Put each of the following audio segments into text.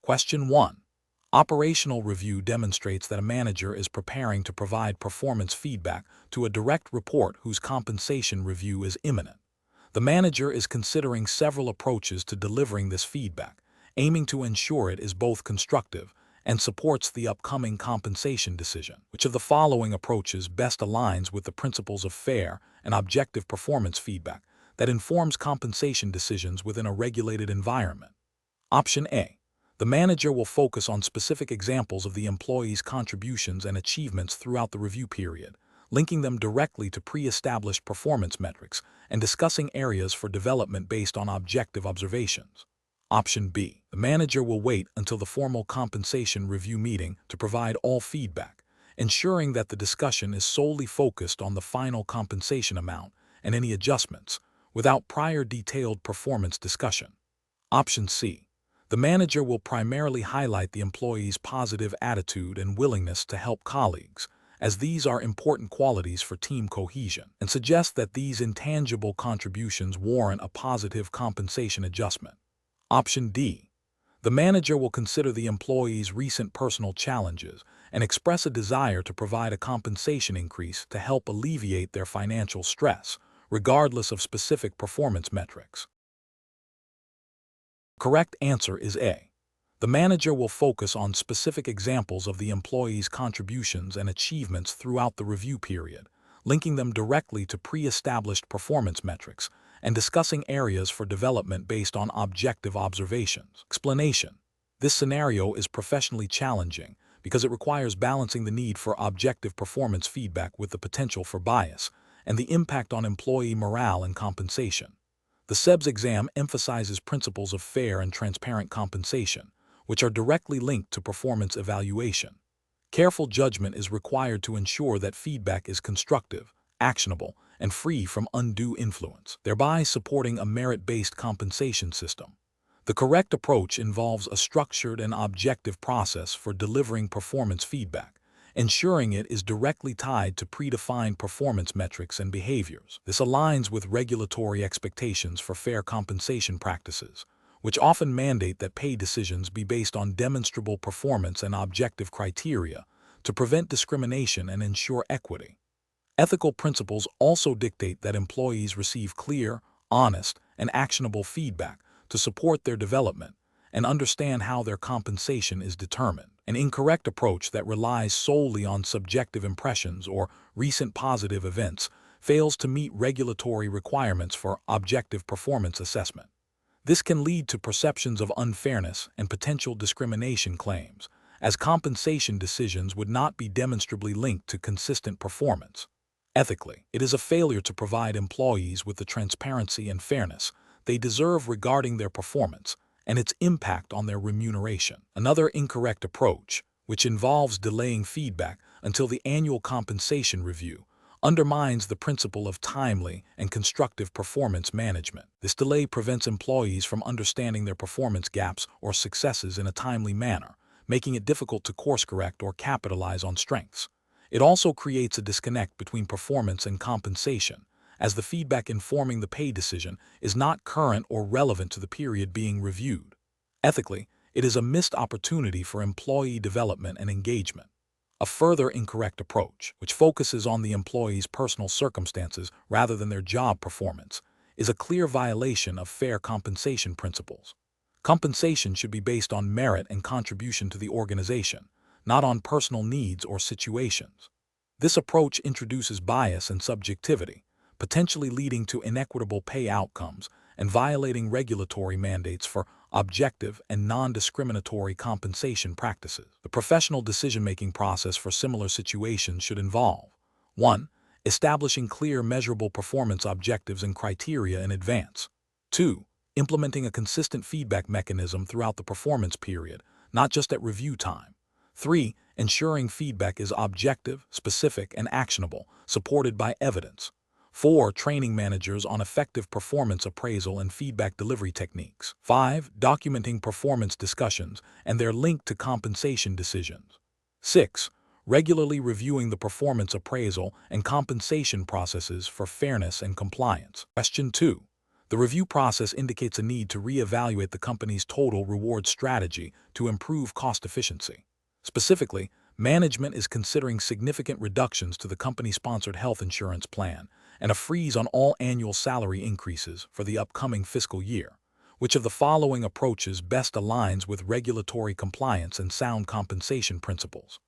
Question 1. Operational review demonstrates that a manager is preparing to provide performance feedback to a direct report whose compensation review is imminent. The manager is considering several approaches to delivering this feedback, aiming to ensure it is both constructive and supports the upcoming compensation decision. Which of the following approaches best aligns with the principles of fair and objective performance feedback that informs compensation decisions within a regulated environment? Option A. The manager will focus on specific examples of the employee's contributions and achievements throughout the review period, linking them directly to pre-established performance metrics and discussing areas for development based on objective observations. Option B. The manager will wait until the formal compensation review meeting to provide all feedback, ensuring that the discussion is solely focused on the final compensation amount and any adjustments, without prior detailed performance discussion. Option C. The manager will primarily highlight the employee's positive attitude and willingness to help colleagues, as these are important qualities for team cohesion, and suggest that these intangible contributions warrant a positive compensation adjustment. Option D. The manager will consider the employee's recent personal challenges and express a desire to provide a compensation increase to help alleviate their financial stress, regardless of specific performance metrics. Correct answer is A. The manager will focus on specific examples of the employee's contributions and achievements throughout the review period, linking them directly to pre-established performance metrics and discussing areas for development based on objective observations. Explanation: this scenario is professionally challenging because it requires balancing the need for objective performance feedback with the potential for bias and the impact on employee morale and compensation. The CEBS exam emphasizes principles of fair and transparent compensation, which are directly linked to performance evaluation. Careful judgment is required to ensure that feedback is constructive, actionable, and free from undue influence, thereby supporting a merit-based compensation system. The correct approach involves a structured and objective process for delivering performance feedback, ensuring it is directly tied to predefined performance metrics and behaviors. This aligns with regulatory expectations for fair compensation practices, which often mandate that pay decisions be based on demonstrable performance and objective criteria to prevent discrimination and ensure equity. Ethical principles also dictate that employees receive clear, honest, and actionable feedback to support their development and understand how their compensation is determined. An incorrect approach that relies solely on subjective impressions or recent positive events fails to meet regulatory requirements for objective performance assessment. This can lead to perceptions of unfairness and potential discrimination claims, as compensation decisions would not be demonstrably linked to consistent performance. Ethically, it is a failure to provide employees with the transparency and fairness they deserve regarding their performance and its impact on their remuneration. Another incorrect approach, which involves delaying feedback until the annual compensation review, undermines the principle of timely and constructive performance management. This delay prevents employees from understanding their performance gaps or successes in a timely manner, making it difficult to course-correct or capitalize on strengths. It also creates a disconnect between performance and compensation, as the feedback informing the pay decision is not current or relevant to the period being reviewed. Ethically, it is a missed opportunity for employee development and engagement. A further incorrect approach, which focuses on the employee's personal circumstances rather than their job performance, is a clear violation of fair compensation principles. Compensation should be based on merit and contribution to the organization, not on personal needs or situations. This approach introduces bias and subjectivity, potentially leading to inequitable pay outcomes and violating regulatory mandates for objective and non-discriminatory compensation practices. The professional decision-making process for similar situations should involve 1. Establishing clear, measurable performance objectives and criteria in advance. 2. Implementing a consistent feedback mechanism throughout the performance period, not just at review time. 3. Ensuring feedback is objective, specific, and actionable, supported by evidence. 4. Training managers on effective performance appraisal and feedback delivery techniques. 5. Documenting performance discussions and their link to compensation decisions. 6. Regularly reviewing the performance appraisal and compensation processes for fairness and compliance. Question 2. The review process indicates a need to reevaluate the company's total reward strategy to improve cost efficiency. Specifically, management is considering significant reductions to the company-sponsored health insurance plan and a freeze on all annual salary increases for the upcoming fiscal year. Which of the following approaches best aligns with regulatory compliance and sound compensation principles?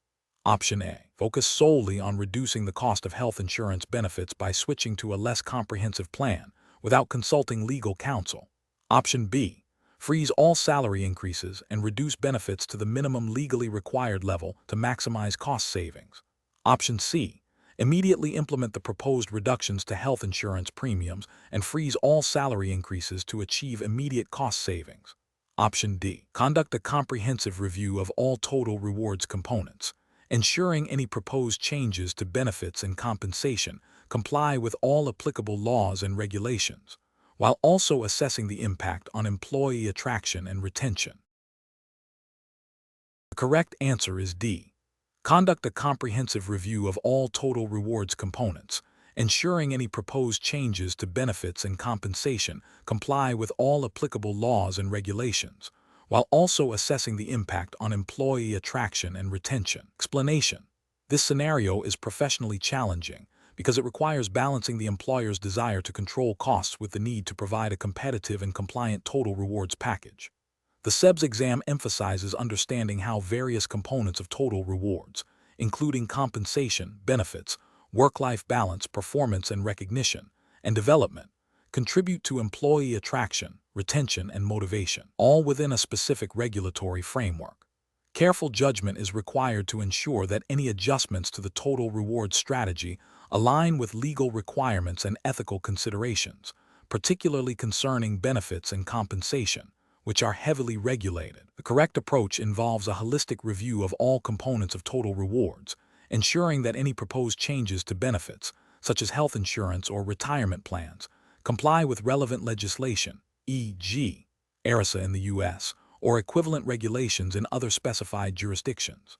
Option A. Focus solely on reducing the cost of health insurance benefits by switching to a less comprehensive plan without consulting legal counsel. Option B. Freeze all salary increases and reduce benefits to the minimum legally required level to maximize cost savings. Option C. Immediately implement the proposed reductions to health insurance premiums and freeze all salary increases to achieve immediate cost savings. Option D. Conduct a comprehensive review of all total rewards components, ensuring any proposed changes to benefits and compensation comply with all applicable laws and regulations, while also assessing the impact on employee attraction and retention. The correct answer is D. Conduct a comprehensive review of all total rewards components, ensuring any proposed changes to benefits and compensation comply with all applicable laws and regulations, while also assessing the impact on employee attraction and retention. Explanation: this scenario is professionally challenging because it requires balancing the employer's desire to control costs with the need to provide a competitive and compliant total rewards package. The CEBS exam emphasizes understanding how various components of total rewards, including compensation, benefits, work-life balance, performance and recognition, and development, contribute to employee attraction, retention, and motivation, all within a specific regulatory framework. Careful judgment is required to ensure that any adjustments to the total reward strategy align with legal requirements and ethical considerations, particularly concerning benefits and compensation, which are heavily regulated. The correct approach involves a holistic review of all components of total rewards, ensuring that any proposed changes to benefits, such as health insurance or retirement plans, comply with relevant legislation, e.g., ERISA in the U.S., or equivalent regulations in other specified jurisdictions.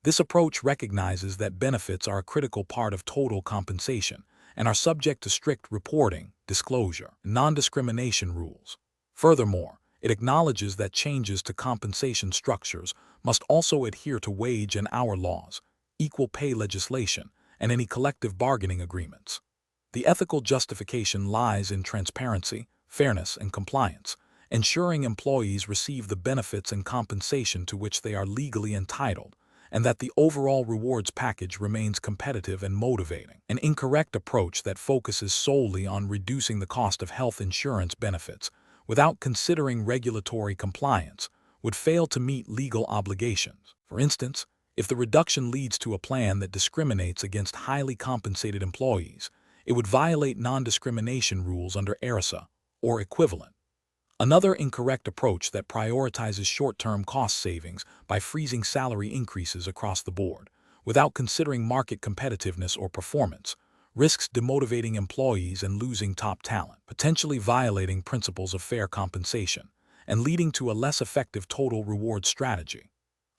This approach recognizes that benefits are a critical part of total compensation and are subject to strict reporting, disclosure, and non-discrimination rules. Furthermore, it acknowledges that changes to compensation structures must also adhere to wage and hour laws, equal pay legislation, and any collective bargaining agreements. The ethical justification lies in transparency, fairness, and compliance, ensuring employees receive the benefits and compensation to which they are legally entitled, and that the overall rewards package remains competitive and motivating. An incorrect approach that focuses solely on reducing the cost of health insurance benefits without considering regulatory compliance would fail to meet legal obligations. For instance, if the reduction leads to a plan that discriminates against highly compensated employees, it would violate non-discrimination rules under ERISA or equivalent. Another incorrect approach that prioritizes short-term cost savings by freezing salary increases across the board, without considering market competitiveness or performance, risks demotivating employees and losing top talent, potentially violating principles of fair compensation, and leading to a less effective total reward strategy.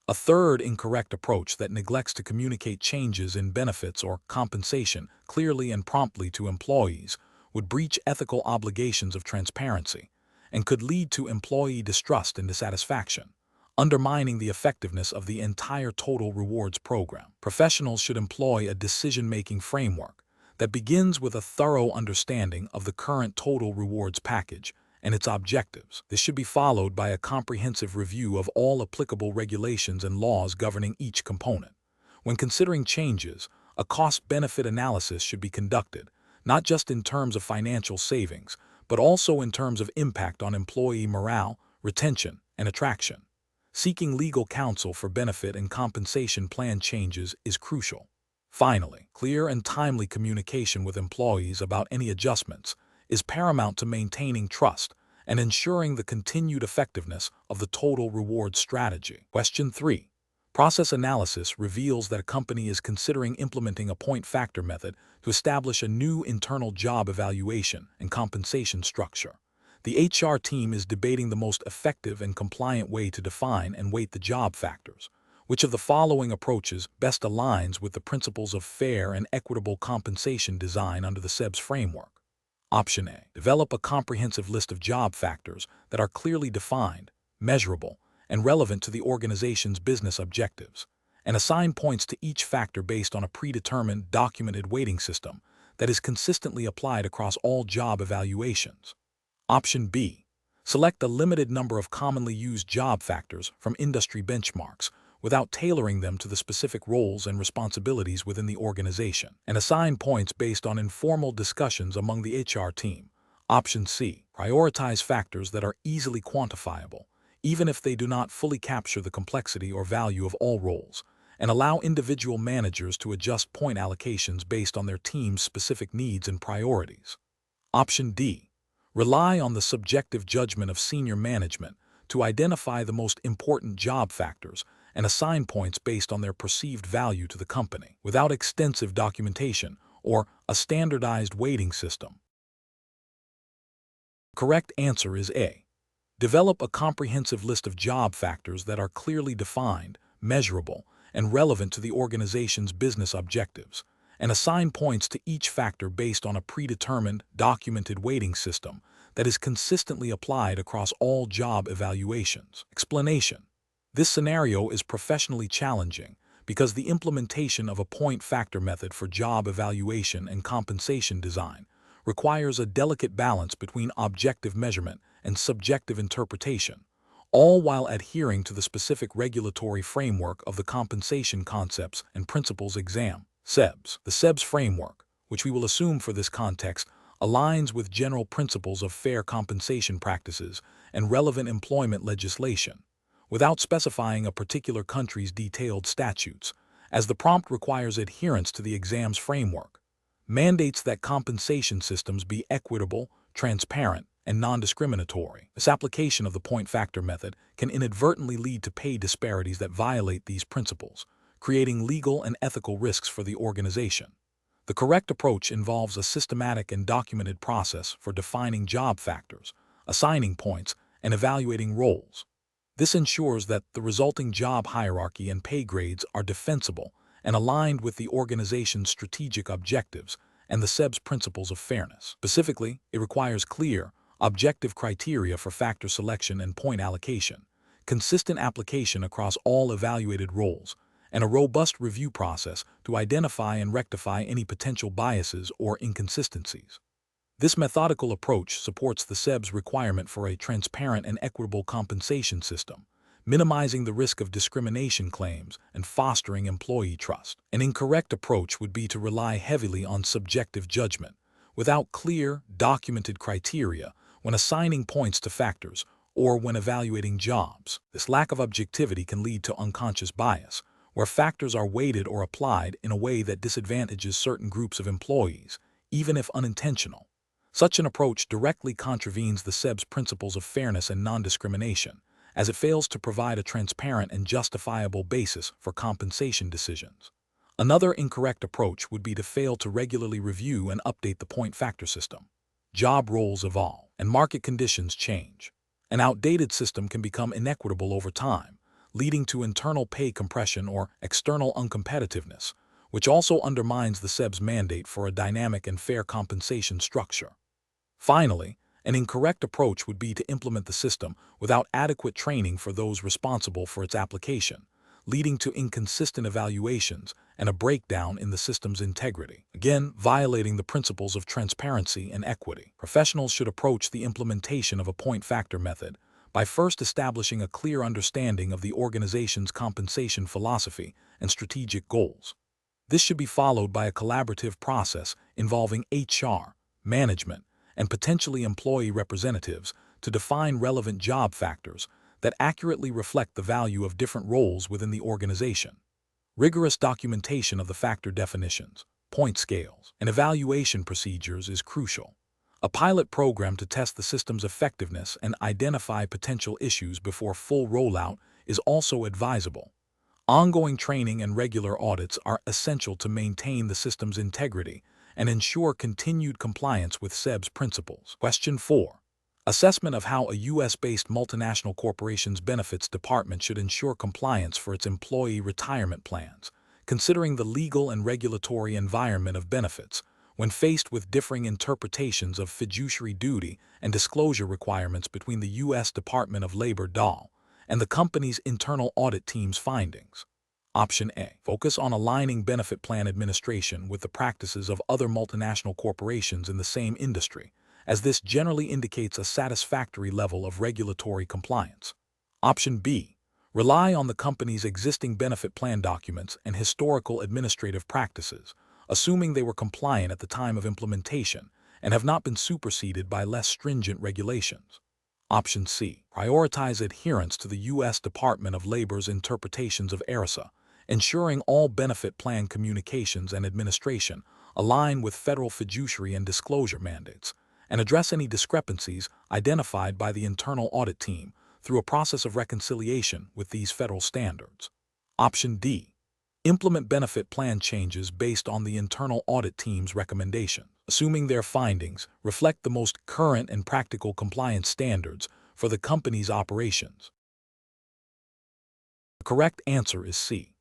A third incorrect approach that neglects to communicate changes in benefits or compensation clearly and promptly to employees would breach ethical obligations of transparency and could lead to employee distrust and dissatisfaction, undermining the effectiveness of the entire total rewards program. Professionals should employ a decision-making framework that begins with a thorough understanding of the current total rewards package and its objectives. This should be followed by a comprehensive review of all applicable regulations and laws governing each component. When considering changes, a cost-benefit analysis should be conducted, not just in terms of financial savings, but also in terms of impact on employee morale, retention, and attraction. Seeking legal counsel for benefit and compensation plan changes is crucial. Finally, clear and timely communication with employees about any adjustments is paramount to maintaining trust and ensuring the continued effectiveness of the total reward strategy. Question 3. Process analysis reveals that a company is considering implementing a point factor method to establish a new internal job evaluation and compensation structure. The HR team is debating the most effective and compliant way to define and weight the job factors. Which of the following approaches best aligns with the principles of fair and equitable compensation design under the CEBS framework? Option A. Develop a comprehensive list of job factors that are clearly defined, measurable, and relevant to the organization's business objectives, and assign points to each factor based on a predetermined, documented weighting system that is consistently applied across all job evaluations. Option B. Select a limited number of commonly used job factors from industry benchmarks without tailoring them to the specific roles and responsibilities within the organization, and assign points based on informal discussions among the HR team. Option C. Prioritize factors that are easily quantifiable, even if they do not fully capture the complexity or value of all roles, and allow individual managers to adjust point allocations based on their team's specific needs and priorities. Option D. Rely on the subjective judgment of senior management to identify the most important job factors and assign points based on their perceived value to the company, without extensive documentation or a standardized weighting system. The correct answer is A. Develop a comprehensive list of job factors that are clearly defined, measurable, and relevant to the organization's business objectives, and assign points to each factor based on a predetermined, documented weighting system that is consistently applied across all job evaluations. Explanation: this scenario is professionally challenging because the implementation of a point factor method for job evaluation and compensation design requires a delicate balance between objective measurement and subjective interpretation, all while adhering to the specific regulatory framework of the Compensation Concepts and Principles Exam, CEBS. The CEBS framework, which we will assume for this context, aligns with general principles of fair compensation practices and relevant employment legislation, without specifying a particular country's detailed statutes, as the prompt requires adherence to the exam's framework, mandates that compensation systems be equitable, transparent, and non-discriminatory. This application of the point factor method can inadvertently lead to pay disparities that violate these principles, creating legal and ethical risks for the organization. The correct approach involves a systematic and documented process for defining job factors, assigning points, and evaluating roles. This ensures that the resulting job hierarchy and pay grades are defensible and aligned with the organization's strategic objectives and the CEBS principles of fairness. Specifically, it requires clear, objective criteria for factor selection and point allocation, consistent application across all evaluated roles, and a robust review process to identify and rectify any potential biases or inconsistencies. This methodical approach supports the CEBS requirement for a transparent and equitable compensation system, minimizing the risk of discrimination claims and fostering employee trust. An incorrect approach would be to rely heavily on subjective judgment, without clear, documented criteria when assigning points to factors or when evaluating jobs. This lack of objectivity can lead to unconscious bias, where factors are weighted or applied in a way that disadvantages certain groups of employees, even if unintentional. Such an approach directly contravenes the CEBS principles of fairness and non-discrimination, as it fails to provide a transparent and justifiable basis for compensation decisions. Another incorrect approach would be to fail to regularly review and update the point factor system. Job roles evolve, and market conditions change. An outdated system can become inequitable over time, leading to internal pay compression or external uncompetitiveness, which also undermines the CEBS mandate for a dynamic and fair compensation structure. Finally, an incorrect approach would be to implement the system without adequate training for those responsible for its application, leading to inconsistent evaluations and a breakdown in the system's integrity, again violating the principles of transparency and equity. Professionals should approach the implementation of a point factor method by first establishing a clear understanding of the organization's compensation philosophy and strategic goals. This should be followed by a collaborative process involving HR, management, and potentially employee representatives to define relevant job factors that accurately reflect the value of different roles within the organization. Rigorous documentation of the factor definitions, point scales, and evaluation procedures is crucial. A pilot program to test the system's effectiveness and identify potential issues before full rollout is also advisable. Ongoing training and regular audits are essential to maintain the system's integrity and ensure continued compliance with CEBS principles. Question 4. Assessment of how a U.S.-based multinational corporation's benefits department should ensure compliance for its employee retirement plans, considering the legal and regulatory environment of benefits when faced with differing interpretations of fiduciary duty and disclosure requirements between the U.S. Department of Labor (DOL) and the company's internal audit team's findings. Option A. Focus on aligning benefit plan administration with the practices of other multinational corporations in the same industry, as this generally indicates a satisfactory level of regulatory compliance. Option B. Rely on the company's existing benefit plan documents and historical administrative practices, assuming they were compliant at the time of implementation and have not been superseded by less stringent regulations. Option C. Prioritize adherence to the U.S. Department of Labor's interpretations of ERISA, ensuring all benefit plan communications and administration align with federal fiduciary and disclosure mandates, and address any discrepancies identified by the internal audit team through a process of reconciliation with these federal standards. Option D. Implement benefit plan changes based on the internal audit team's recommendation, assuming their findings reflect the most current and practical compliance standards for the company's operations. The correct answer is C.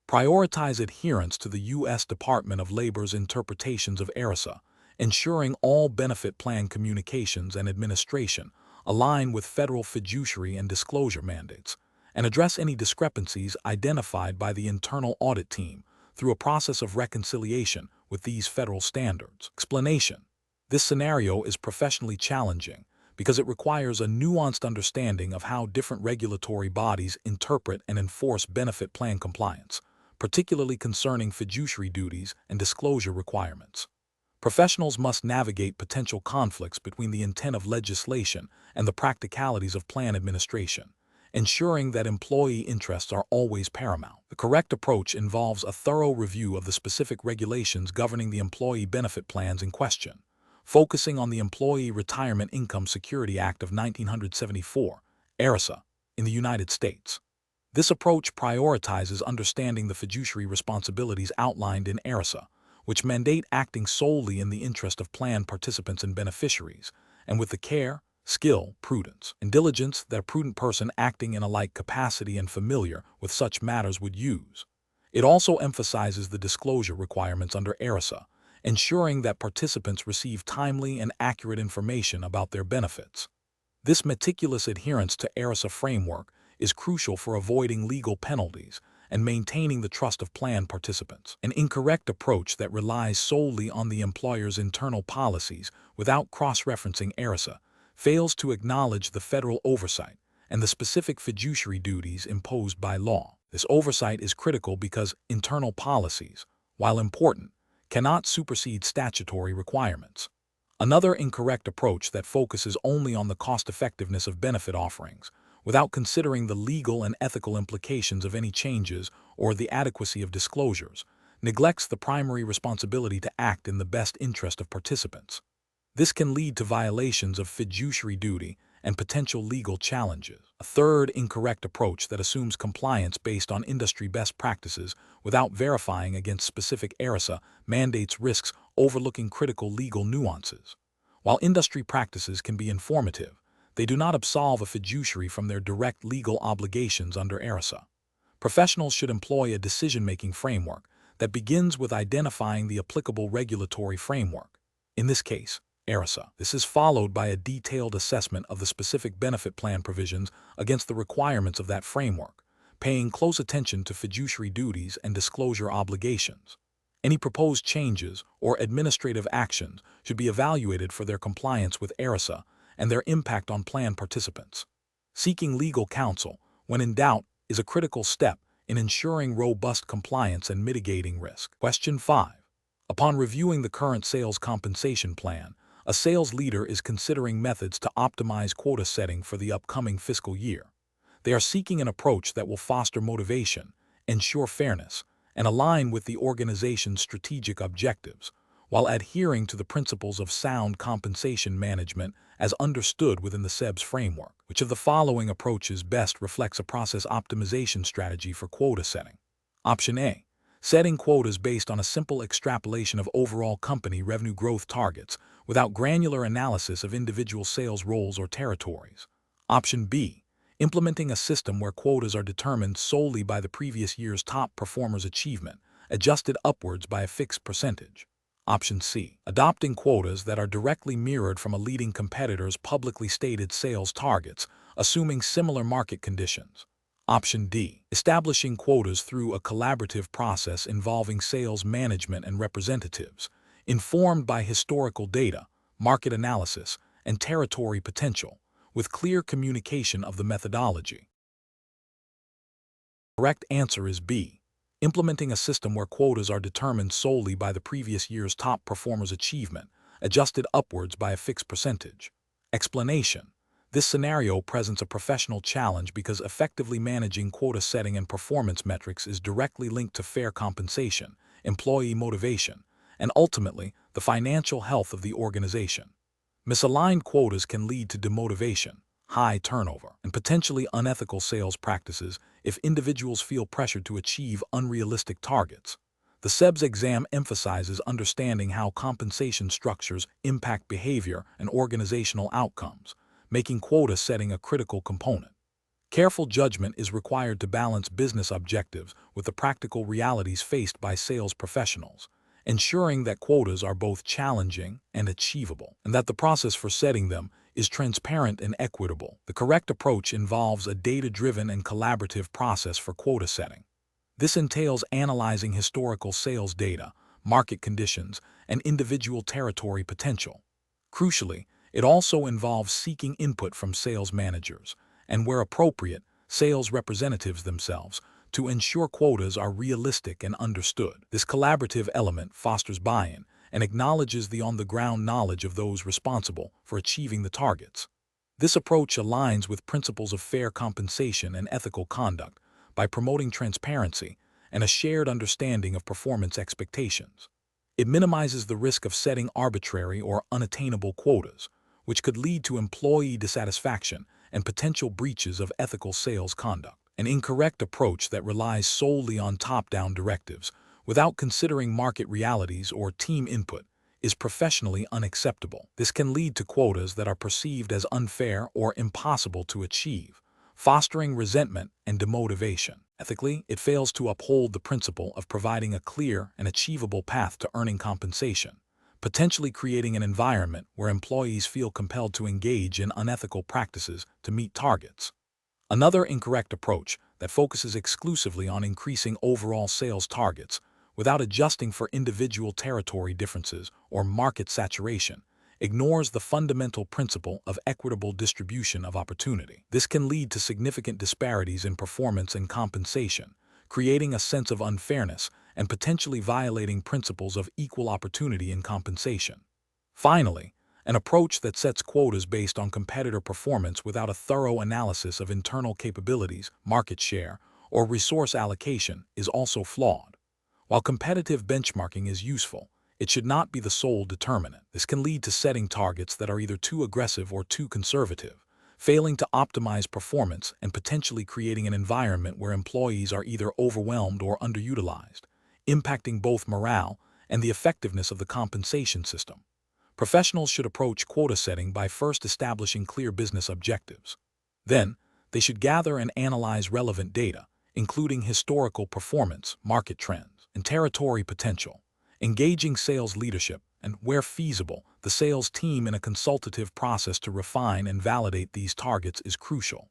Prioritize adherence to the U.S. Department of Labor's interpretations of ERISA, ensuring all benefit plan communications and administration align with federal fiduciary and disclosure mandates, and address any discrepancies identified by the internal audit team through a process of reconciliation with these federal standards. Explanation: this scenario is professionally challenging because it requires a nuanced understanding of how different regulatory bodies interpret and enforce benefit plan compliance, particularly concerning fiduciary duties and disclosure requirements. Professionals must navigate potential conflicts between the intent of legislation and the practicalities of plan administration, ensuring that employee interests are always paramount. The correct approach involves a thorough review of the specific regulations governing the employee benefit plans in question, focusing on the Employee Retirement Income Security Act of 1974, ERISA, in the United States. This approach prioritizes understanding the fiduciary responsibilities outlined in ERISA, which mandate acting solely in the interest of plan participants and beneficiaries, and with the care, skill, prudence, and diligence that a prudent person acting in a like capacity and familiar with such matters would use. It also emphasizes the disclosure requirements under ERISA, ensuring that participants receive timely and accurate information about their benefits. This meticulous adherence to ERISA framework is crucial for avoiding legal penalties and maintaining the trust of plan participants. An incorrect approach that relies solely on the employer's internal policies without cross-referencing ERISA fails to acknowledge the federal oversight and the specific fiduciary duties imposed by law. This oversight is critical because internal policies, while important, cannot supersede statutory requirements. Another incorrect approach that focuses only on the cost-effectiveness of benefit offerings, without considering the legal and ethical implications of any changes or the adequacy of disclosures, neglects the primary responsibility to act in the best interest of participants. This can lead to violations of fiduciary duty and potential legal challenges. A third incorrect approach that assumes compliance based on industry best practices without verifying against specific ERISA mandates risks overlooking critical legal nuances. While industry practices can be informative, they do not absolve a fiduciary from their direct legal obligations under ERISA. Professionals should employ a decision-making framework that begins with identifying the applicable regulatory framework, in this case, ERISA. This is followed by a detailed assessment of the specific benefit plan provisions against the requirements of that framework, paying close attention to fiduciary duties and disclosure obligations. Any proposed changes or administrative actions should be evaluated for their compliance with ERISA and their impact on plan participants. Seeking legal counsel, when in doubt, is a critical step in ensuring robust compliance and mitigating risk. Question 5. Upon reviewing the current sales compensation plan, a sales leader is considering methods to optimize quota setting for the upcoming fiscal year. They are seeking an approach that will foster motivation, ensure fairness, and align with the organization's strategic objectives, while adhering to the principles of sound compensation management as understood within the CEBS framework. Which of the following approaches best reflects a process optimization strategy for quota setting? Option A. Setting quotas based on a simple extrapolation of overall company revenue growth targets without granular analysis of individual sales roles or territories. Option B. Implementing a system where quotas are determined solely by the previous year's top performer's achievement, adjusted upwards by a fixed percentage. Option C. Adopting quotas that are directly mirrored from a leading competitor's publicly stated sales targets, assuming similar market conditions. Option D. Establishing quotas through a collaborative process involving sales management and representatives, informed by historical data, market analysis, and territory potential, with clear communication of the methodology. The correct answer is B. Implementing a system where quotas are determined solely by the previous year's top performer's achievement, adjusted upwards by a fixed percentage. Explanation. This scenario presents a professional challenge because effectively managing quota setting and performance metrics is directly linked to fair compensation, employee motivation, and ultimately the financial health of the organization. Misaligned quotas can lead to demotivation, high turnover, and potentially unethical sales practices if individuals feel pressured to achieve unrealistic targets. The CEBS exam emphasizes understanding how compensation structures impact behavior and organizational outcomes, making quota setting a critical component. Careful judgment is required to balance business objectives with the practical realities faced by sales professionals, ensuring that quotas are both challenging and achievable, and that the process for setting them is transparent and equitable. The correct approach involves a data-driven and collaborative process for quota setting. This entails analyzing historical sales data, market conditions, and individual territory potential. Crucially, it also involves seeking input from sales managers, and where appropriate, sales representatives themselves, to ensure quotas are realistic and understood. This collaborative element fosters buy-in and acknowledges the on-the-ground knowledge of those responsible for achieving the targets. This approach aligns with principles of fair compensation and ethical conduct by promoting transparency and a shared understanding of performance expectations. It minimizes the risk of setting arbitrary or unattainable quotas, which could lead to employee dissatisfaction and potential breaches of ethical sales conduct. An incorrect approach that relies solely on top-down directives without considering market realities or team input is professionally unacceptable. This can lead to quotas that are perceived as unfair or impossible to achieve, fostering resentment and demotivation. Ethically, it fails to uphold the principle of providing a clear and achievable path to earning compensation, potentially creating an environment where employees feel compelled to engage in unethical practices to meet targets. Another incorrect approach that focuses exclusively on increasing overall sales targets without adjusting for individual territory differences or market saturation ignores the fundamental principle of equitable distribution of opportunity. This can lead to significant disparities in performance and compensation, creating a sense of unfairness and potentially violating principles of equal opportunity in compensation. Finally, an approach that sets quotas based on competitor performance without a thorough analysis of internal capabilities, market share, or resource allocation is also flawed. While competitive benchmarking is useful, it should not be the sole determinant. This can lead to setting targets that are either too aggressive or too conservative, failing to optimize performance and potentially creating an environment where employees are either overwhelmed or underutilized, impacting both morale and the effectiveness of the compensation system. Professionals should approach quota setting by first establishing clear business objectives. Then, they should gather and analyze relevant data, including historical performance, market trends, and territory potential, engaging sales leadership and, where feasible, the sales team in a consultative process to refine and validate these targets is crucial.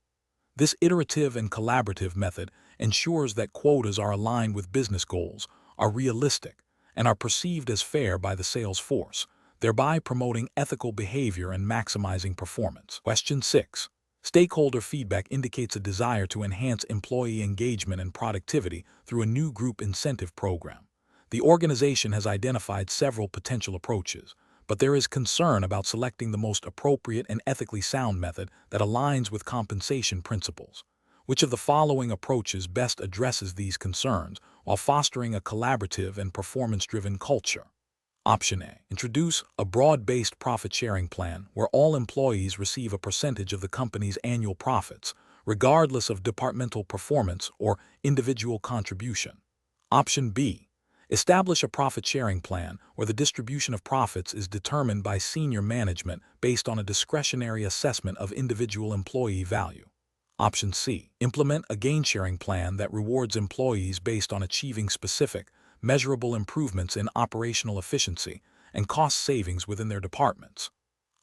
This iterative and collaborative method ensures that quotas are aligned with business goals, are realistic, and are perceived as fair by the sales force, thereby promoting ethical behavior and maximizing performance. Question 6. Stakeholder feedback indicates a desire to enhance employee engagement and productivity through a new group incentive program. The organization has identified several potential approaches, but there is concern about selecting the most appropriate and ethically sound method that aligns with compensation principles. Which of the following approaches best addresses these concerns while fostering a collaborative and performance-driven culture? Option A. Introduce a broad-based profit-sharing plan where all employees receive a percentage of the company's annual profits, regardless of departmental performance or individual contribution. Option B. Establish a profit-sharing plan where the distribution of profits is determined by senior management based on a discretionary assessment of individual employee value. Option C. Implement a gain-sharing plan that rewards employees based on achieving specific, measurable improvements in operational efficiency and cost savings within their departments.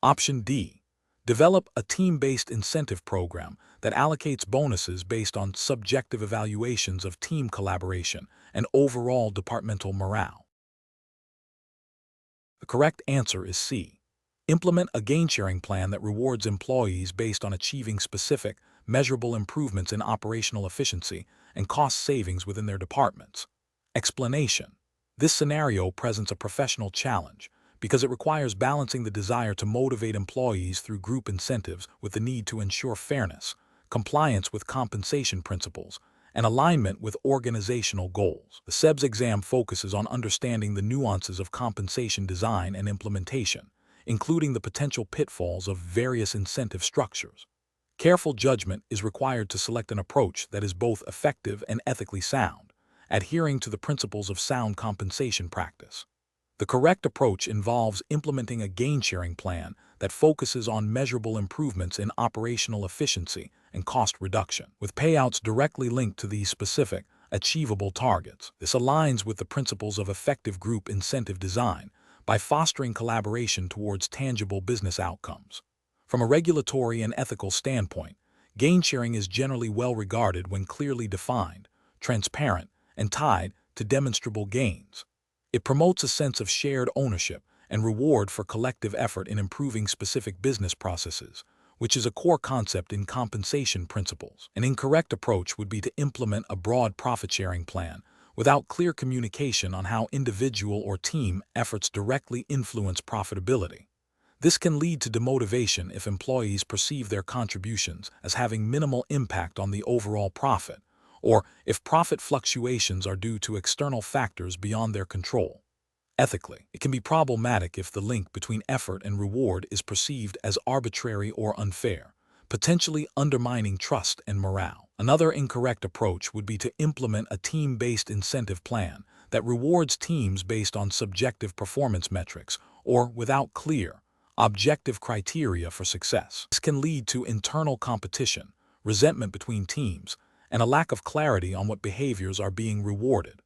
Option D. Develop a team-based incentive program that allocates bonuses based on subjective evaluations of team collaboration and overall departmental morale. The correct answer is C. Implement a gain-sharing plan that rewards employees based on achieving specific, measurable improvements in operational efficiency and cost savings within their departments. Explanation. This scenario presents a professional challenge because it requires balancing the desire to motivate employees through group incentives with the need to ensure fairness, compliance with compensation principles, and alignment with organizational goals. The CEBS exam focuses on understanding the nuances of compensation design and implementation, including the potential pitfalls of various incentive structures. Careful judgment is required to select an approach that is both effective and ethically sound, adhering to the principles of sound compensation practice. The correct approach involves implementing a gain-sharing plan that focuses on measurable improvements in operational efficiency and cost reduction, with payouts directly linked to these specific, achievable targets. This aligns with the principles of effective group incentive design by fostering collaboration towards tangible business outcomes. From a regulatory and ethical standpoint, gain-sharing is generally well regarded when clearly defined, transparent, and tied to demonstrable gains. It promotes a sense of shared ownership and reward for collective effort in improving specific business processes, which is a core concept in compensation principles. An incorrect approach would be to implement a broad profit-sharing plan without clear communication on how individual or team efforts directly influence profitability. This can lead to demotivation if employees perceive their contributions as having minimal impact on the overall profit, or if profit fluctuations are due to external factors beyond their control. Ethically, it can be problematic if the link between effort and reward is perceived as arbitrary or unfair, potentially undermining trust and morale. Another incorrect approach would be to implement a team-based incentive plan that rewards teams based on subjective performance metrics or without clear, objective criteria for success. This can lead to internal competition, resentment between teams, and a lack of clarity on what behaviors are being rewarded.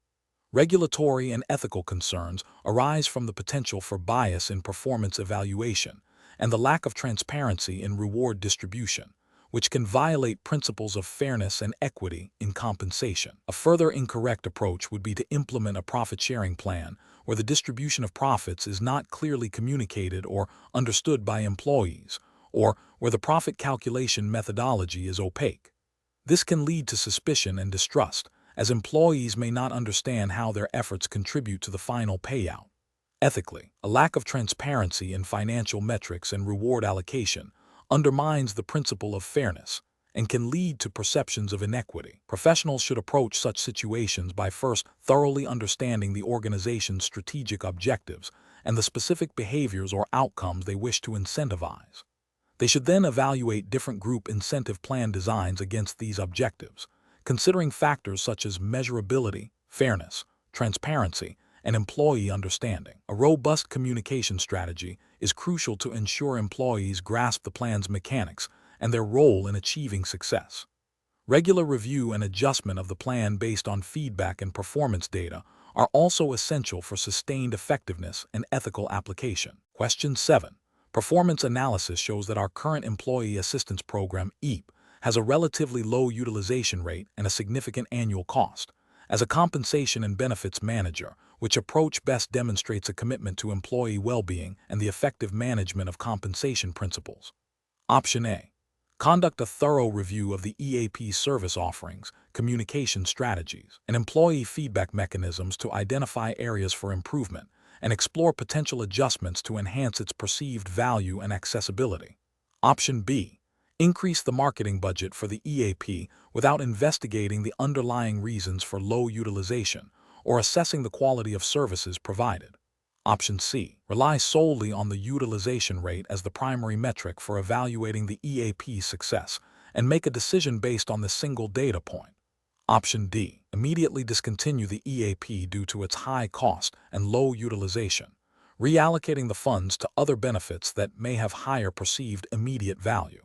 Regulatory and ethical concerns arise from the potential for bias in performance evaluation and the lack of transparency in reward distribution, which can violate principles of fairness and equity in compensation. A further incorrect approach would be to implement a profit-sharing plan where the distribution of profits is not clearly communicated or understood by employees, or where the profit calculation methodology is opaque. This can lead to suspicion and distrust, as employees may not understand how their efforts contribute to the final payout. Ethically, a lack of transparency in financial metrics and reward allocation undermines the principle of fairness and can lead to perceptions of inequity. Professionals should approach such situations by first thoroughly understanding the organization's strategic objectives and the specific behaviors or outcomes they wish to incentivize. They should then evaluate different group incentive plan designs against these objectives, considering factors such as measurability, fairness, transparency, and employee understanding. A robust communication strategy is crucial to ensure employees grasp the plan's mechanics and their role in achieving success. Regular review and adjustment of the plan based on feedback and performance data are also essential for sustained effectiveness and ethical application. Question 7. Performance analysis shows that our current Employee Assistance Program, EAP, has a relatively low utilization rate and a significant annual cost. As a compensation and benefits manager, which approach best demonstrates a commitment to employee well-being and the effective management of compensation principles? Option A. Conduct a thorough review of the EAP service offerings, communication strategies, and employee feedback mechanisms to identify areas for improvement and explore potential adjustments to enhance its perceived value and accessibility. Option B. Increase the marketing budget for the EAP without investigating the underlying reasons for low utilization or assessing the quality of services provided. Option C. Rely solely on the utilization rate as the primary metric for evaluating the EAP's success and make a decision based on the single data point. Option D. Immediately discontinue the EAP due to its high cost and low utilization, reallocating the funds to other benefits that may have higher perceived immediate value.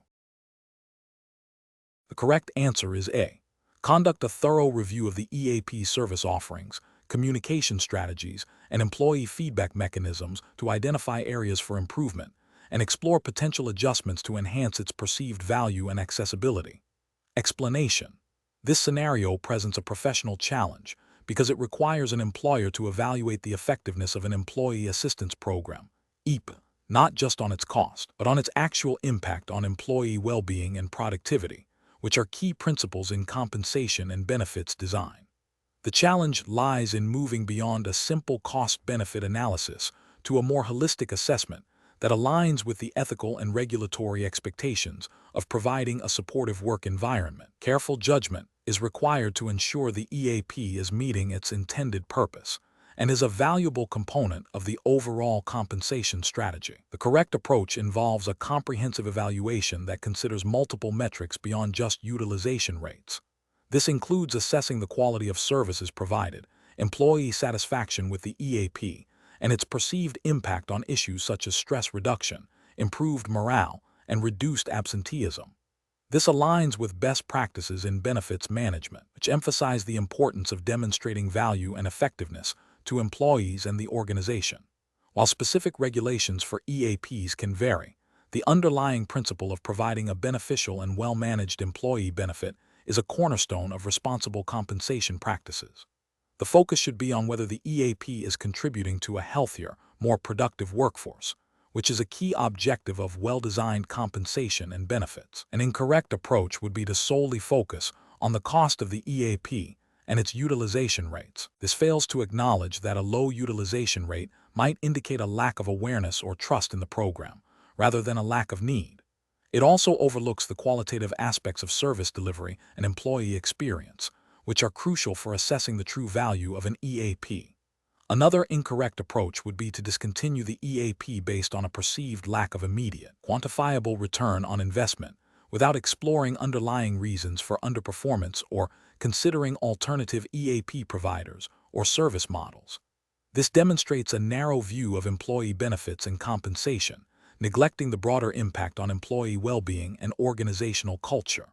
The correct answer is A. Conduct a thorough review of the EAP service offerings, communication strategies, and employee feedback mechanisms to identify areas for improvement and explore potential adjustments to enhance its perceived value and accessibility. Explanation. This scenario presents a professional challenge because it requires an employer to evaluate the effectiveness of an employee assistance program, EAP, not just on its cost, but on its actual impact on employee well-being and productivity, which are key principles in compensation and benefits design. The challenge lies in moving beyond a simple cost-benefit analysis to a more holistic assessment that aligns with the ethical and regulatory expectations of providing a supportive work environment. Careful judgment is required to ensure the EAP is meeting its intended purpose and is a valuable component of the overall compensation strategy. The correct approach involves a comprehensive evaluation that considers multiple metrics beyond just utilization rates. This includes assessing the quality of services provided, employee satisfaction with the EAP, and its perceived impact on issues such as stress reduction, improved morale, and reduced absenteeism. This aligns with best practices in benefits management, which emphasize the importance of demonstrating value and effectiveness to employees and the organization. While specific regulations for EAPs can vary, the underlying principle of providing a beneficial and well-managed employee benefit is a cornerstone of responsible compensation practices. The focus should be on whether the EAP is contributing to a healthier, more productive workforce, which is a key objective of well-designed compensation and benefits. An incorrect approach would be to solely focus on the cost of the EAP and its utilization rates. This fails to acknowledge that a low utilization rate might indicate a lack of awareness or trust in the program, rather than a lack of need. It also overlooks the qualitative aspects of service delivery and employee experience, which are crucial for assessing the true value of an EAP. Another incorrect approach would be to discontinue the EAP based on a perceived lack of immediate, quantifiable return on investment without exploring underlying reasons for underperformance or considering alternative EAP providers or service models. This demonstrates a narrow view of employee benefits and compensation, neglecting the broader impact on employee well-being and organizational culture.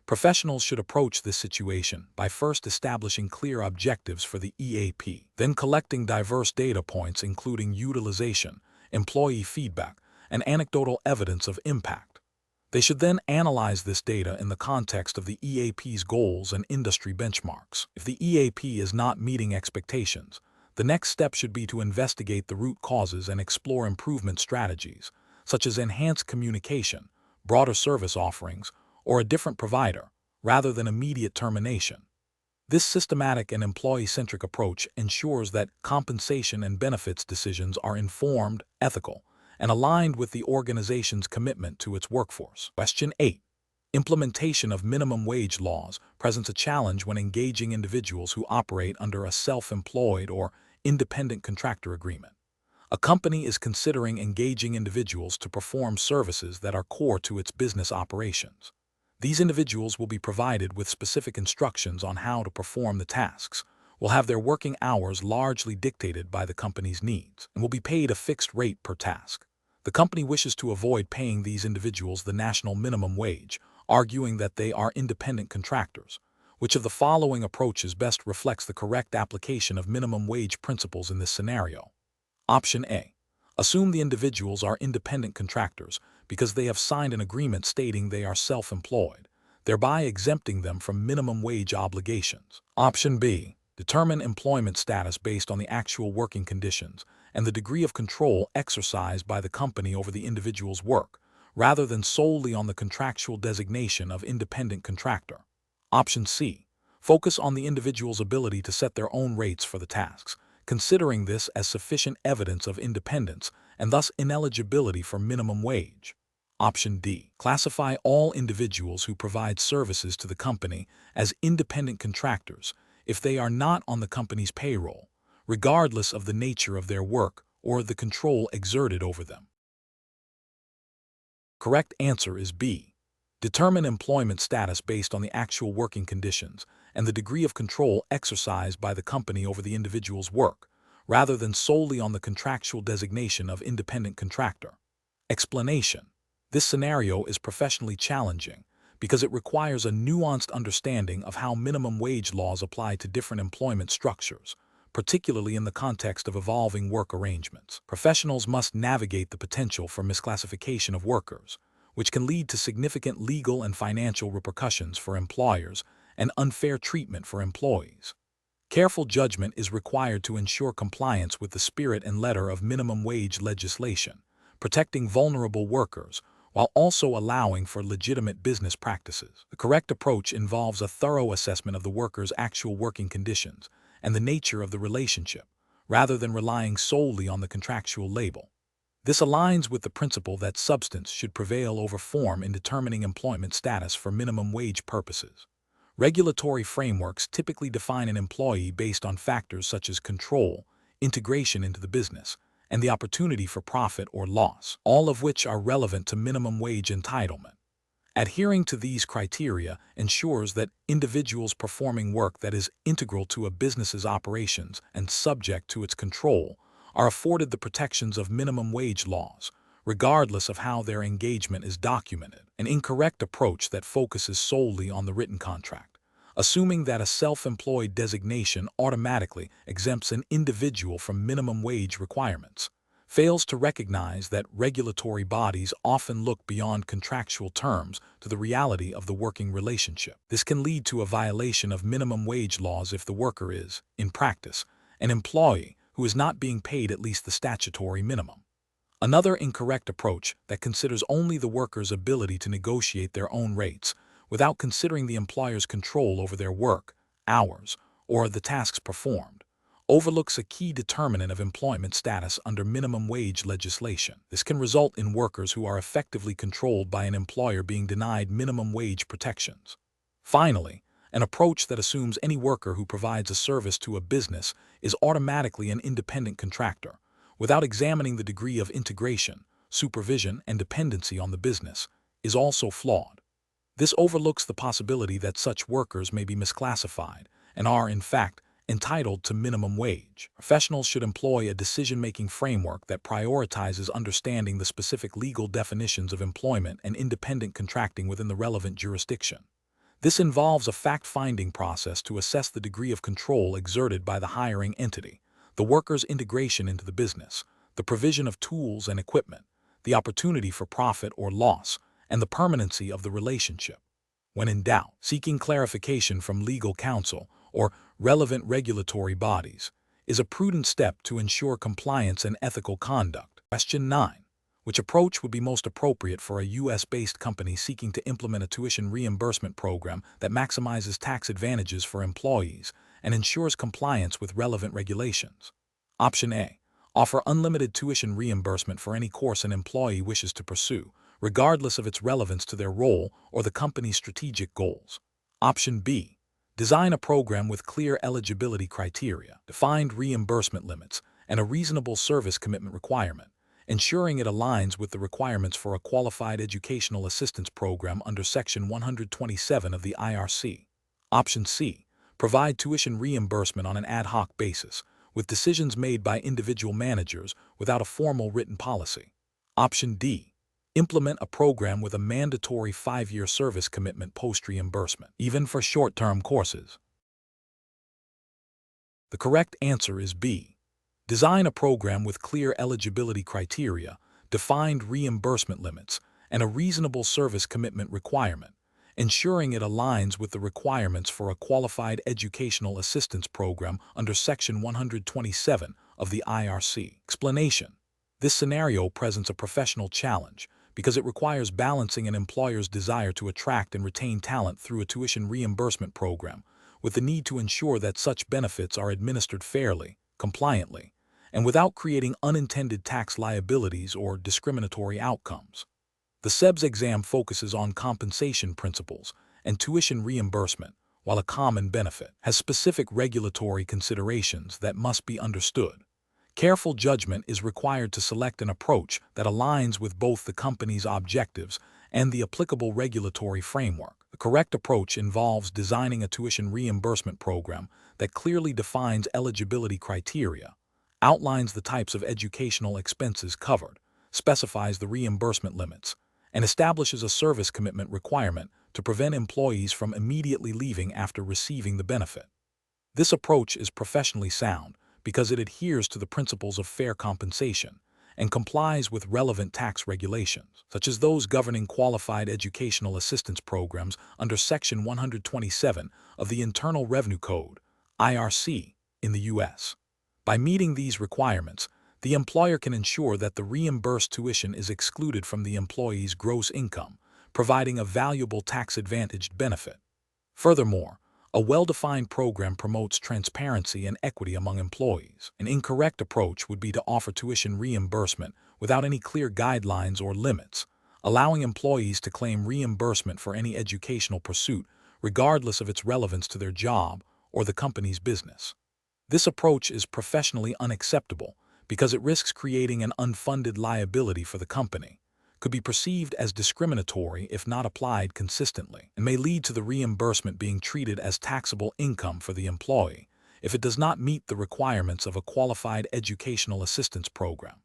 Professionals should approach this situation by first establishing clear objectives for the EAP, then collecting diverse data points including utilization, employee feedback, and anecdotal evidence of impact. They should then analyze this data in the context of the EAP's goals and industry benchmarks. If the EAP is not meeting expectations, the next step should be to investigate the root causes and explore improvement strategies, such as enhanced communication, broader service offerings, or a different provider, rather than immediate termination. This systematic and employee-centric approach ensures that compensation and benefits decisions are informed, ethical, and aligned with the organization's commitment to its workforce. Question 8. Implementation of minimum wage laws presents a challenge when engaging individuals who operate under a self-employed or independent contractor agreement. A company is considering engaging individuals to perform services that are core to its business operations. These individuals will be provided with specific instructions on how to perform the tasks, will have their working hours largely dictated by the company's needs, and will be paid a fixed rate per task. The company wishes to avoid paying these individuals the national minimum wage, arguing that they are independent contractors. Which of the following approaches best reflects the correct application of minimum wage principles in this scenario? Option A. Assume the individuals are independent contractors because they have signed an agreement stating they are self-employed, thereby exempting them from minimum wage obligations. Option B. Determine employment status based on the actual working conditions and the degree of control exercised by the company over the individual's work, rather than solely on the contractual designation of independent contractor. Option C. Focus on the individual's ability to set their own rates for the tasks, considering this as sufficient evidence of independence and thus ineligibility for minimum wage. Option D. Classify all individuals who provide services to the company as independent contractors if they are not on the company's payroll, regardless of the nature of their work or the control exerted over them. Correct answer is B. Determine employment status based on the actual working conditions and the degree of control exercised by the company over the individual's work, rather than solely on the contractual designation of independent contractor. Explanation. This scenario is professionally challenging because it requires a nuanced understanding of how minimum wage laws apply to different employment structures, particularly in the context of evolving work arrangements. Professionals must navigate the potential for misclassification of workers, which can lead to significant legal and financial repercussions for employers and unfair treatment for employees. Careful judgment is required to ensure compliance with the spirit and letter of minimum wage legislation, protecting vulnerable workers while also allowing for legitimate business practices. The correct approach involves a thorough assessment of the worker's actual working conditions and the nature of the relationship, rather than relying solely on the contractual label. This aligns with the principle that substance should prevail over form in determining employment status for minimum wage purposes. Regulatory frameworks typically define an employee based on factors such as control, integration into the business, and the opportunity for profit or loss, all of which are relevant to minimum wage entitlement. Adhering to these criteria ensures that individuals performing work that is integral to a business's operations and subject to its control are afforded the protections of minimum wage laws, regardless of how their engagement is documented. An incorrect approach that focuses solely on the written contract, assuming that a self-employed designation automatically exempts an individual from minimum wage requirements, fails to recognize that regulatory bodies often look beyond contractual terms to the reality of the working relationship. This can lead to a violation of minimum wage laws if the worker is, in practice, an employee who is not being paid at least the statutory minimum. Another incorrect approach that considers only the worker's ability to negotiate their own rates without considering the employer's control over their work, hours, or the tasks performed, overlooks a key determinant of employment status under minimum wage legislation. This can result in workers who are effectively controlled by an employer being denied minimum wage protections. Finally, an approach that assumes any worker who provides a service to a business is automatically an independent contractor, without examining the degree of integration, supervision, and dependency on the business, is also flawed. This overlooks the possibility that such workers may be misclassified and are, in fact, entitled to minimum wage. Professionals should employ a decision-making framework that prioritizes understanding the specific legal definitions of employment and independent contracting within the relevant jurisdiction. This involves a fact-finding process to assess the degree of control exerted by the hiring entity, the worker's integration into the business, the provision of tools and equipment, the opportunity for profit or loss, and the permanency of the relationship. When in doubt, seeking clarification from legal counsel or relevant regulatory bodies is a prudent step to ensure compliance and ethical conduct. Question 9. Which approach would be most appropriate for a U.S.-based company seeking to implement a tuition reimbursement program that maximizes tax advantages for employees and ensures compliance with relevant regulations? Option A. Offer unlimited tuition reimbursement for any course an employee wishes to pursue, regardless of its relevance to their role or the company's strategic goals. Option B. Design a program with clear eligibility criteria, defined reimbursement limits, and a reasonable service commitment requirement, ensuring it aligns with the requirements for a qualified educational assistance program under Section 127 of the IRC. Option C. Provide tuition reimbursement on an ad hoc basis, with decisions made by individual managers without a formal written policy. Option D. Implement a program with a mandatory 5-year service commitment post-reimbursement, even for short-term courses. The correct answer is B. Design a program with clear eligibility criteria, defined reimbursement limits, and a reasonable service commitment requirement, ensuring it aligns with the requirements for a qualified educational assistance program under Section 127 of the IRC. Explanation. This scenario presents a professional challenge because it requires balancing an employer's desire to attract and retain talent through a tuition reimbursement program with the need to ensure that such benefits are administered fairly, compliantly, and without creating unintended tax liabilities or discriminatory outcomes. The CEBS exam focuses on compensation principles and tuition reimbursement, while a common benefit has specific regulatory considerations that must be understood. Careful judgment is required to select an approach that aligns with both the company's objectives and the applicable regulatory framework. The correct approach involves designing a tuition reimbursement program that clearly defines eligibility criteria, outlines the types of educational expenses covered, specifies the reimbursement limits, and establishes a service commitment requirement to prevent employees from immediately leaving after receiving the benefit. This approach is professionally sound because it adheres to the principles of fair compensation and complies with relevant tax regulations, such as those governing qualified educational assistance programs under Section 127 of the Internal Revenue Code, IRC, in the U.S. By meeting these requirements, the employer can ensure that the reimbursed tuition is excluded from the employee's gross income, providing a valuable tax-advantaged benefit. Furthermore, a well-defined program promotes transparency and equity among employees. An incorrect approach would be to offer tuition reimbursement without any clear guidelines or limits, allowing employees to claim reimbursement for any educational pursuit, regardless of its relevance to their job or the company's business. This approach is professionally unacceptable because it risks creating an unfunded liability for the company, could be perceived as discriminatory if not applied consistently, and may lead to the reimbursement being treated as taxable income for the employee if it does not meet the requirements of a qualified educational assistance program.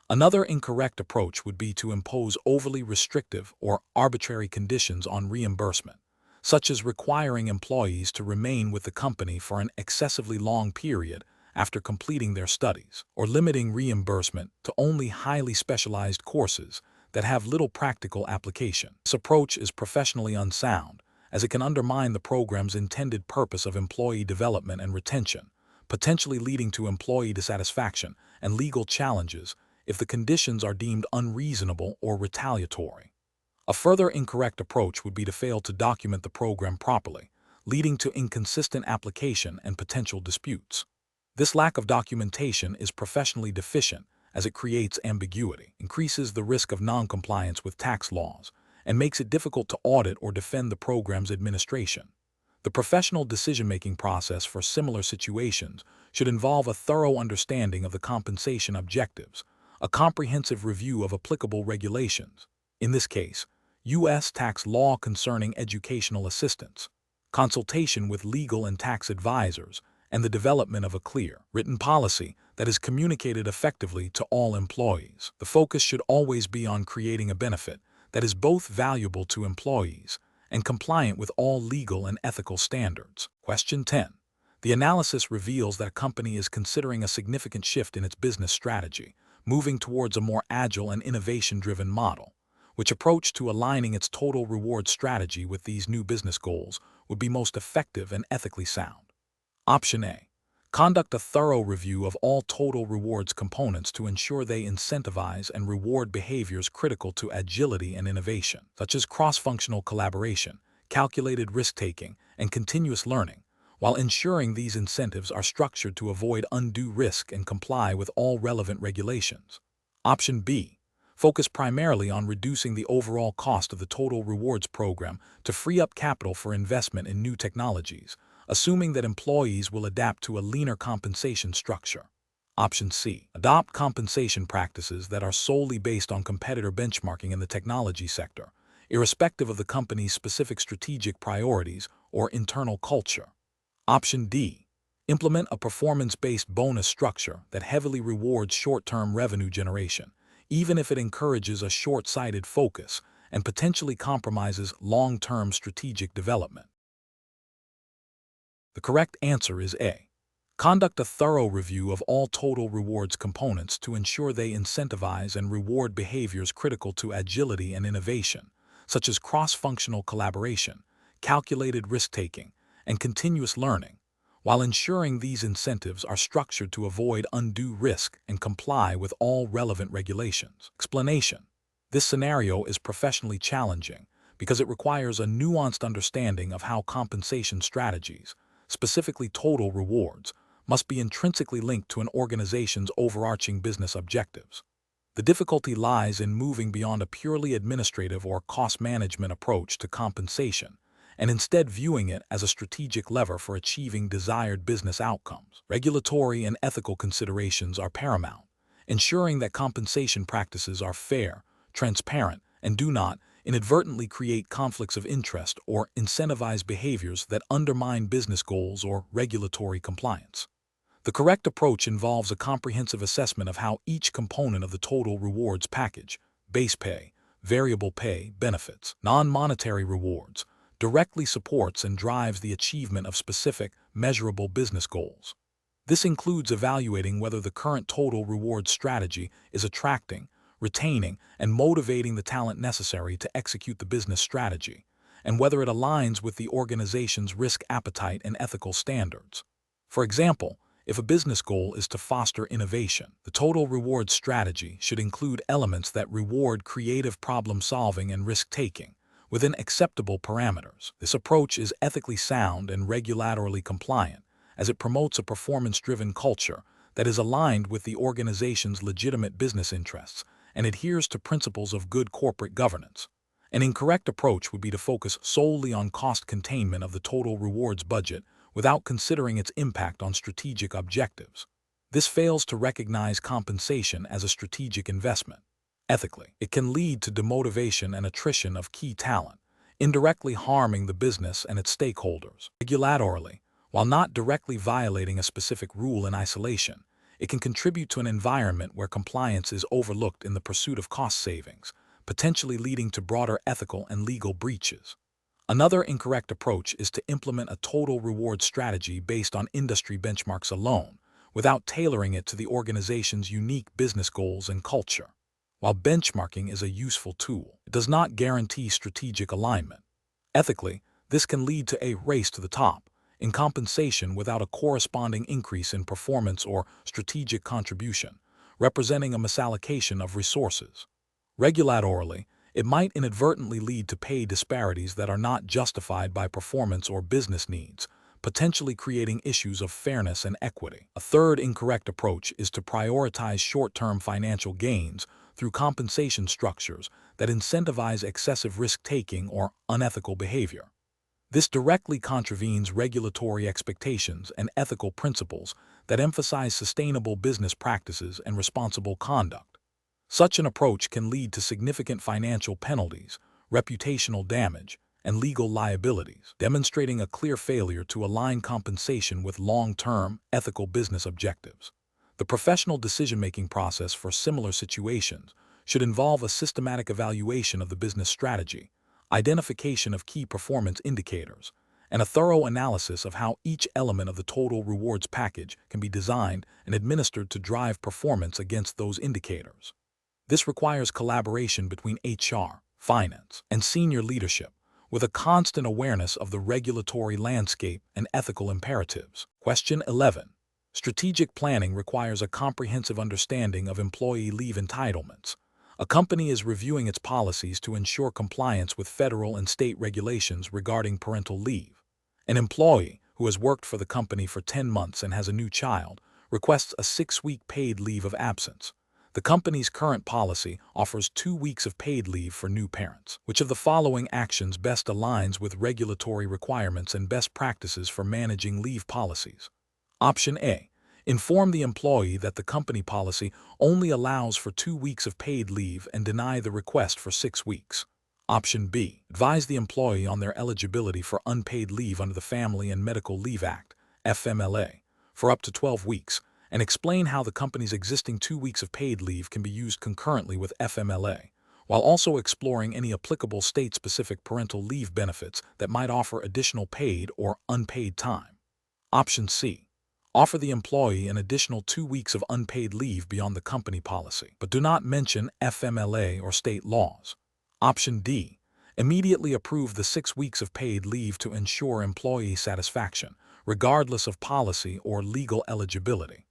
Another incorrect approach would be to impose overly restrictive or arbitrary conditions on reimbursement, such as requiring employees to remain with the company for an excessively long period after completing their studies, or limiting reimbursement to only highly specialized courses that have little practical application. This approach is professionally unsound, as it can undermine the program's intended purpose of employee development and retention, potentially leading to employee dissatisfaction and legal challenges if the conditions are deemed unreasonable or retaliatory. A further incorrect approach would be to fail to document the program properly, leading to inconsistent application and potential disputes. This lack of documentation is professionally deficient as it creates ambiguity, increases the risk of non-compliance with tax laws, and makes it difficult to audit or defend the program's administration. The professional decision-making process for similar situations should involve a thorough understanding of the compensation objectives, a comprehensive review of applicable regulations, in this case, U.S. tax law concerning educational assistance, consultation with legal and tax advisors, and the development of a clear, written policy that is communicated effectively to all employees. The focus should always be on creating a benefit that is both valuable to employees and compliant with all legal and ethical standards. Question 10. The analysis reveals that a company is considering a significant shift in its business strategy, moving towards a more agile and innovation-driven model. Which approach to aligning its total reward strategy with these new business goals would be most effective and ethically sound? Option A. Conduct a thorough review of all total rewards components to ensure they incentivize and reward behaviors critical to agility and innovation, such as cross-functional collaboration, calculated risk-taking, and continuous learning, while ensuring these incentives are structured to avoid undue risk and comply with all relevant regulations. Option B. Focus primarily on reducing the overall cost of the total rewards program to free up capital for investment in new technologies, assuming that employees will adapt to a leaner compensation structure. Option C. Adopt compensation practices that are solely based on competitor benchmarking in the technology sector, irrespective of the company's specific strategic priorities or internal culture. Option D. Implement a performance-based bonus structure that heavily rewards short-term revenue generation, even if it encourages a short-sighted focus and potentially compromises long-term strategic development. The correct answer is A. Conduct a thorough review of all total rewards components to ensure they incentivize and reward behaviors critical to agility and innovation, such as cross-functional collaboration, calculated risk-taking, and continuous learning, while ensuring these incentives are structured to avoid undue risk and comply with all relevant regulations. Explanation. This scenario is professionally challenging because it requires a nuanced understanding of how compensation strategies, specifically total rewards, must be intrinsically linked to an organization's overarching business objectives. The difficulty lies in moving beyond a purely administrative or cost management approach to compensation, and instead viewing it as a strategic lever for achieving desired business outcomes. Regulatory and ethical considerations are paramount, ensuring that compensation practices are fair, transparent, and do not inadvertently create conflicts of interest or incentivize behaviors that undermine business goals or regulatory compliance. The correct approach involves a comprehensive assessment of how each component of the total rewards package, base pay, variable pay, benefits, non-monetary rewards, directly supports and drives the achievement of specific, measurable business goals. This includes evaluating whether the current total reward strategy is attracting, retaining, and motivating the talent necessary to execute the business strategy, and whether it aligns with the organization's risk appetite and ethical standards. For example, if a business goal is to foster innovation, the total reward strategy should include elements that reward creative problem-solving and risk-taking within acceptable parameters. This approach is ethically sound and regulatorily compliant, as it promotes a performance-driven culture that is aligned with the organization's legitimate business interests and adheres to principles of good corporate governance. An incorrect approach would be to focus solely on cost containment of the total rewards budget without considering its impact on strategic objectives. This fails to recognize compensation as a strategic investment. Ethically, it can lead to demotivation and attrition of key talent, indirectly harming the business and its stakeholders. Regulatorily, while not directly violating a specific rule in isolation, it can contribute to an environment where compliance is overlooked in the pursuit of cost savings, potentially leading to broader ethical and legal breaches. Another incorrect approach is to implement a total reward strategy based on industry benchmarks alone, without tailoring it to the organization's unique business goals and culture. While benchmarking is a useful tool, it does not guarantee strategic alignment. Ethically, this can lead to a race to the top in compensation without a corresponding increase in performance or strategic contribution, representing a misallocation of resources. Regulatorily, it might inadvertently lead to pay disparities that are not justified by performance or business needs, potentially creating issues of fairness and equity. A third incorrect approach is to prioritize short-term financial gains through compensation structures that incentivize excessive risk-taking or unethical behavior. This directly contravenes regulatory expectations and ethical principles that emphasize sustainable business practices and responsible conduct. Such an approach can lead to significant financial penalties, reputational damage, and legal liabilities, demonstrating a clear failure to align compensation with long-term, ethical business objectives. The professional decision-making process for similar situations should involve a systematic evaluation of the business strategy, identification of key performance indicators, and a thorough analysis of how each element of the total rewards package can be designed and administered to drive performance against those indicators. This requires collaboration between HR, finance, and senior leadership, with a constant awareness of the regulatory landscape and ethical imperatives. Question 11. Strategic planning requires a comprehensive understanding of employee leave entitlements. A company is reviewing its policies to ensure compliance with federal and state regulations regarding parental leave. An employee who has worked for the company for 10 months and has a new child requests a 6-week paid leave of absence. The company's current policy offers 2 weeks of paid leave for new parents. Which of the following actions best aligns with regulatory requirements and best practices for managing leave policies? Option A. Inform the employee that the company policy only allows for 2 weeks of paid leave and deny the request for 6 weeks. Option B. Advise the employee on their eligibility for unpaid leave under the Family and Medical Leave Act, FMLA, for up to 12 weeks, and explain how the company's existing 2 weeks of paid leave can be used concurrently with FMLA, while also exploring any applicable state-specific parental leave benefits that might offer additional paid or unpaid time. Option C. Offer the employee an additional 2 weeks of unpaid leave beyond the company policy, but do not mention FMLA or state laws. Option D. Immediately approve the 6 weeks of paid leave to ensure employee satisfaction, regardless of policy or legal eligibility.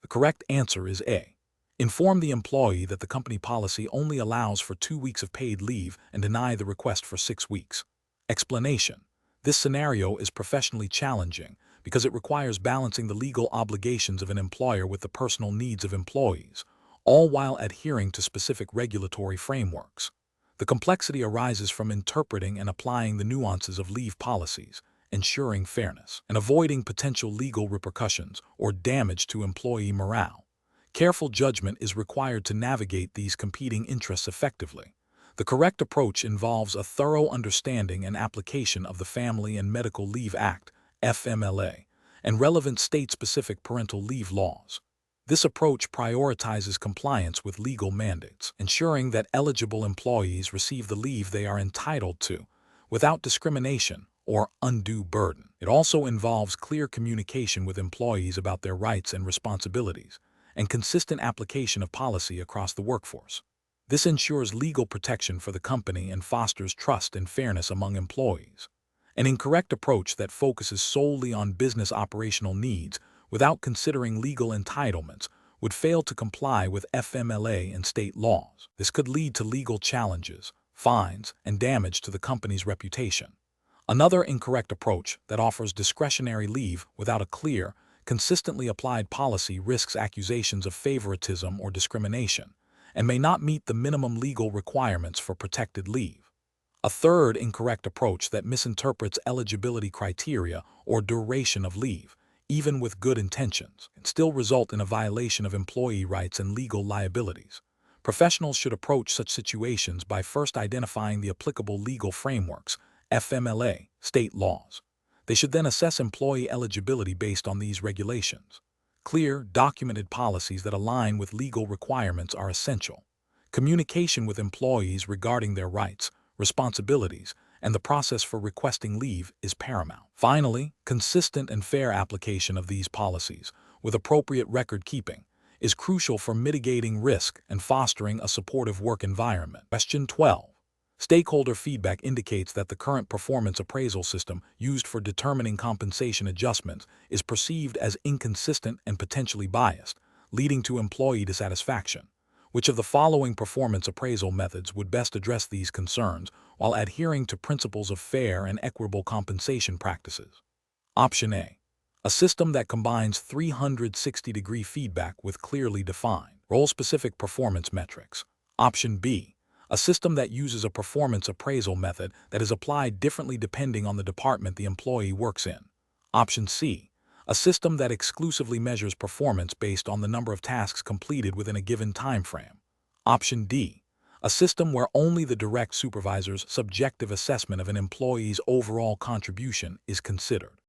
The correct answer is A. Inform the employee that the company policy only allows for 2 weeks of paid leave and deny the request for 6 weeks. Explanation. This scenario is professionally challenging because it requires balancing the legal obligations of an employer with the personal needs of employees, all while adhering to specific regulatory frameworks. The complexity arises from interpreting and applying the nuances of leave policies, ensuring fairness, and avoiding potential legal repercussions or damage to employee morale. Careful judgment is required to navigate these competing interests effectively. The correct approach involves a thorough understanding and application of the Family and Medical Leave Act, FMLA, and relevant state-specific parental leave laws. This approach prioritizes compliance with legal mandates, ensuring that eligible employees receive the leave they are entitled to, without discrimination or undue burden. It also involves clear communication with employees about their rights and responsibilities, and consistent application of policy across the workforce. This ensures legal protection for the company and fosters trust and fairness among employees. An incorrect approach that focuses solely on business operational needs without considering legal entitlements would fail to comply with FMLA and state laws. This could lead to legal challenges, fines, and damage to the company's reputation. Another incorrect approach that offers discretionary leave without a clear, consistently applied policy risks accusations of favoritism or discrimination, and may not meet the minimum legal requirements for protected leave. A third incorrect approach that misinterprets eligibility criteria or duration of leave, even with good intentions, can still result in a violation of employee rights and legal liabilities. Professionals should approach such situations by first identifying the applicable legal frameworks, FMLA, state laws. They should then assess employee eligibility based on these regulations. Clear, documented policies that align with legal requirements are essential. Communication with employees regarding their rights, responsibilities, and the process for requesting leave is paramount. Finally, consistent and fair application of these policies, with appropriate record keeping, is crucial for mitigating risk and fostering a supportive work environment. Question 12. Stakeholder feedback indicates that the current performance appraisal system used for determining compensation adjustments is perceived as inconsistent and potentially biased, leading to employee dissatisfaction. Which of the following performance appraisal methods would best address these concerns while adhering to principles of fair and equitable compensation practices? Option A. A system that combines 360-degree feedback with clearly defined, role-specific performance metrics. Option B. A system that uses a performance appraisal method that is applied differently depending on the department the employee works in. Option C. A system that exclusively measures performance based on the number of tasks completed within a given time frame. Option D. A system where only the direct supervisor's subjective assessment of an employee's overall contribution is considered.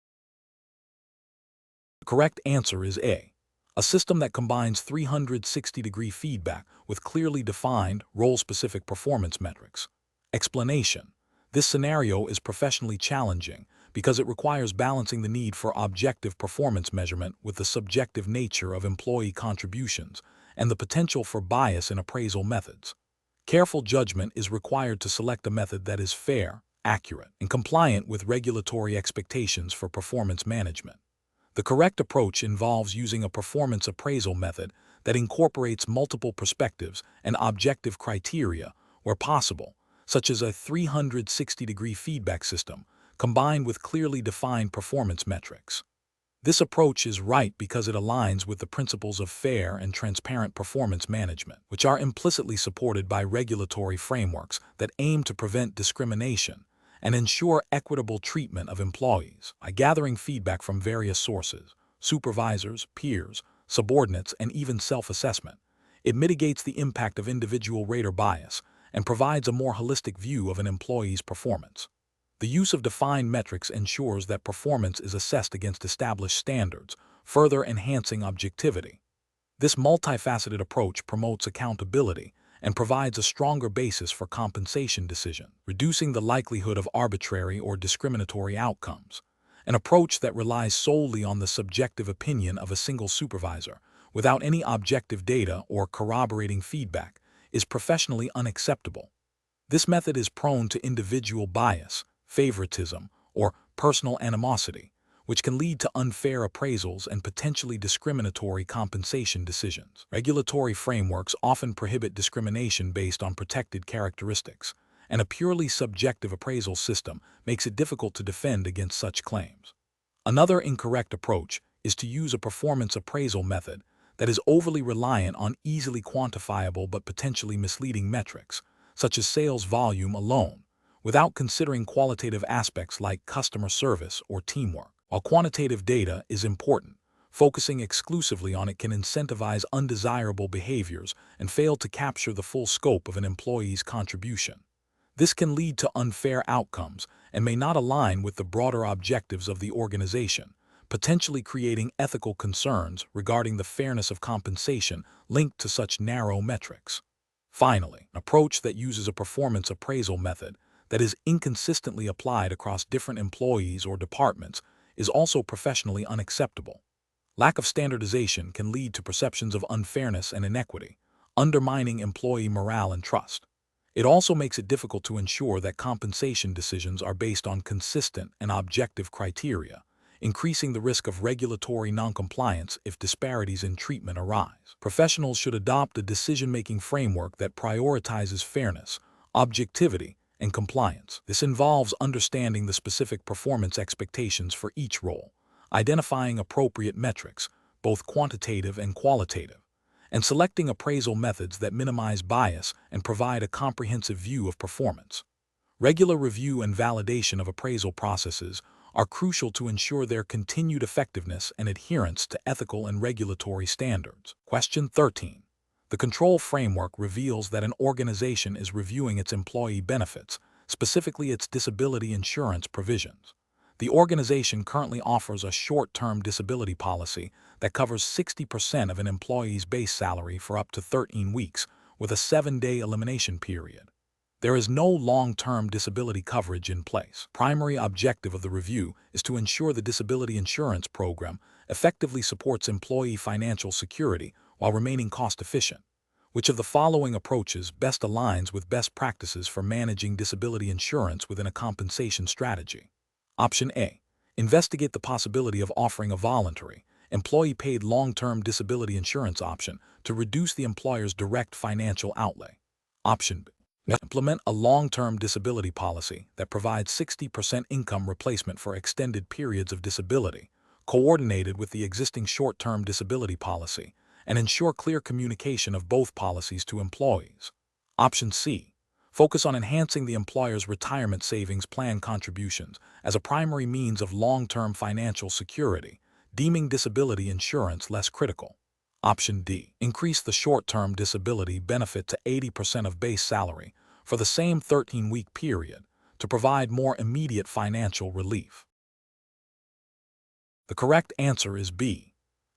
The correct answer is A. A system that combines 360-degree feedback with clearly defined, role-specific performance metrics. Explanation. This scenario is professionally challenging because it requires balancing the need for objective performance measurement with the subjective nature of employee contributions and the potential for bias in appraisal methods. Careful judgment is required to select a method that is fair, accurate, and compliant with regulatory expectations for performance management. The correct approach involves using a performance appraisal method that incorporates multiple perspectives and objective criteria where possible, such as a 360-degree feedback system combined with clearly defined performance metrics. This approach is right because it aligns with the principles of fair and transparent performance management, which are implicitly supported by regulatory frameworks that aim to prevent discrimination and ensure equitable treatment of employees. By gathering feedback from various sources, supervisors, peers, subordinates, and even self-assessment, it mitigates the impact of individual rater bias and provides a more holistic view of an employee's performance. The use of defined metrics ensures that performance is assessed against established standards, further enhancing objectivity. This multifaceted approach promotes accountability and provides a stronger basis for compensation decisions, reducing the likelihood of arbitrary or discriminatory outcomes. An approach that relies solely on the subjective opinion of a single supervisor, without any objective data or corroborating feedback, is professionally unacceptable. This method is prone to individual bias, favoritism, or personal animosity, which can lead to unfair appraisals and potentially discriminatory compensation decisions. Regulatory frameworks often prohibit discrimination based on protected characteristics, and a purely subjective appraisal system makes it difficult to defend against such claims. Another incorrect approach is to use a performance appraisal method that is overly reliant on easily quantifiable but potentially misleading metrics, such as sales volume alone, without considering qualitative aspects like customer service or teamwork. While quantitative data is important, focusing exclusively on it can incentivize undesirable behaviors and fail to capture the full scope of an employee's contribution. This can lead to unfair outcomes and may not align with the broader objectives of the organization, potentially creating ethical concerns regarding the fairness of compensation linked to such narrow metrics. Finally, an approach that uses a performance appraisal method that is inconsistently applied across different employees or departments is also professionally unacceptable. Lack of standardization can lead to perceptions of unfairness and inequity, undermining employee morale and trust. It also makes it difficult to ensure that compensation decisions are based on consistent and objective criteria, increasing the risk of regulatory noncompliance if disparities in treatment arise. Professionals should adopt a decision-making framework that prioritizes fairness, objectivity, and compliance. This involves understanding the specific performance expectations for each role, identifying appropriate metrics, both quantitative and qualitative, and selecting appraisal methods that minimize bias and provide a comprehensive view of performance. Regular review and validation of appraisal processes are crucial to ensure their continued effectiveness and adherence to ethical and regulatory standards. Question 13. The control framework reveals that an organization is reviewing its employee benefits, specifically its disability insurance provisions. The organization currently offers a short-term disability policy that covers 60% of an employee's base salary for up to 13 weeks, with a 7-day elimination period. There is no long-term disability coverage in place. Primary objective of the review is to ensure the disability insurance program effectively supports employee financial security while remaining cost-efficient. Which of the following approaches best aligns with best practices for managing disability insurance within a compensation strategy? Option A. Investigate the possibility of offering a voluntary, employee-paid long-term disability insurance option to reduce the employer's direct financial outlay. Option B. Implement a long-term disability policy that provides 60% income replacement for extended periods of disability, coordinated with the existing short-term disability policy, and ensure clear communication of both policies to employees. Option C. Focus on enhancing the employer's retirement savings plan contributions as a primary means of long-term financial security, deeming disability insurance less critical. Option D. Increase the short-term disability benefit to 80% of base salary for the same 13-week period to provide more immediate financial relief. The correct answer is B.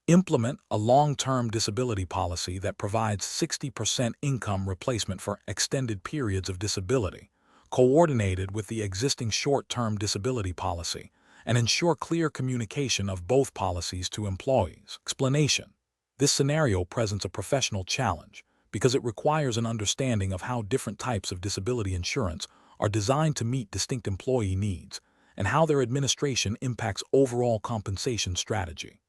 Implement a long-term disability policy that provides 60% income replacement for extended periods of disability, coordinated with the existing short-term disability policy, and ensure clear communication of both policies to employees. Explanation. This scenario presents a professional challenge because it requires an understanding of how different types of disability insurance are designed to meet distinct employee needs and how their administration impacts overall compensation strategy.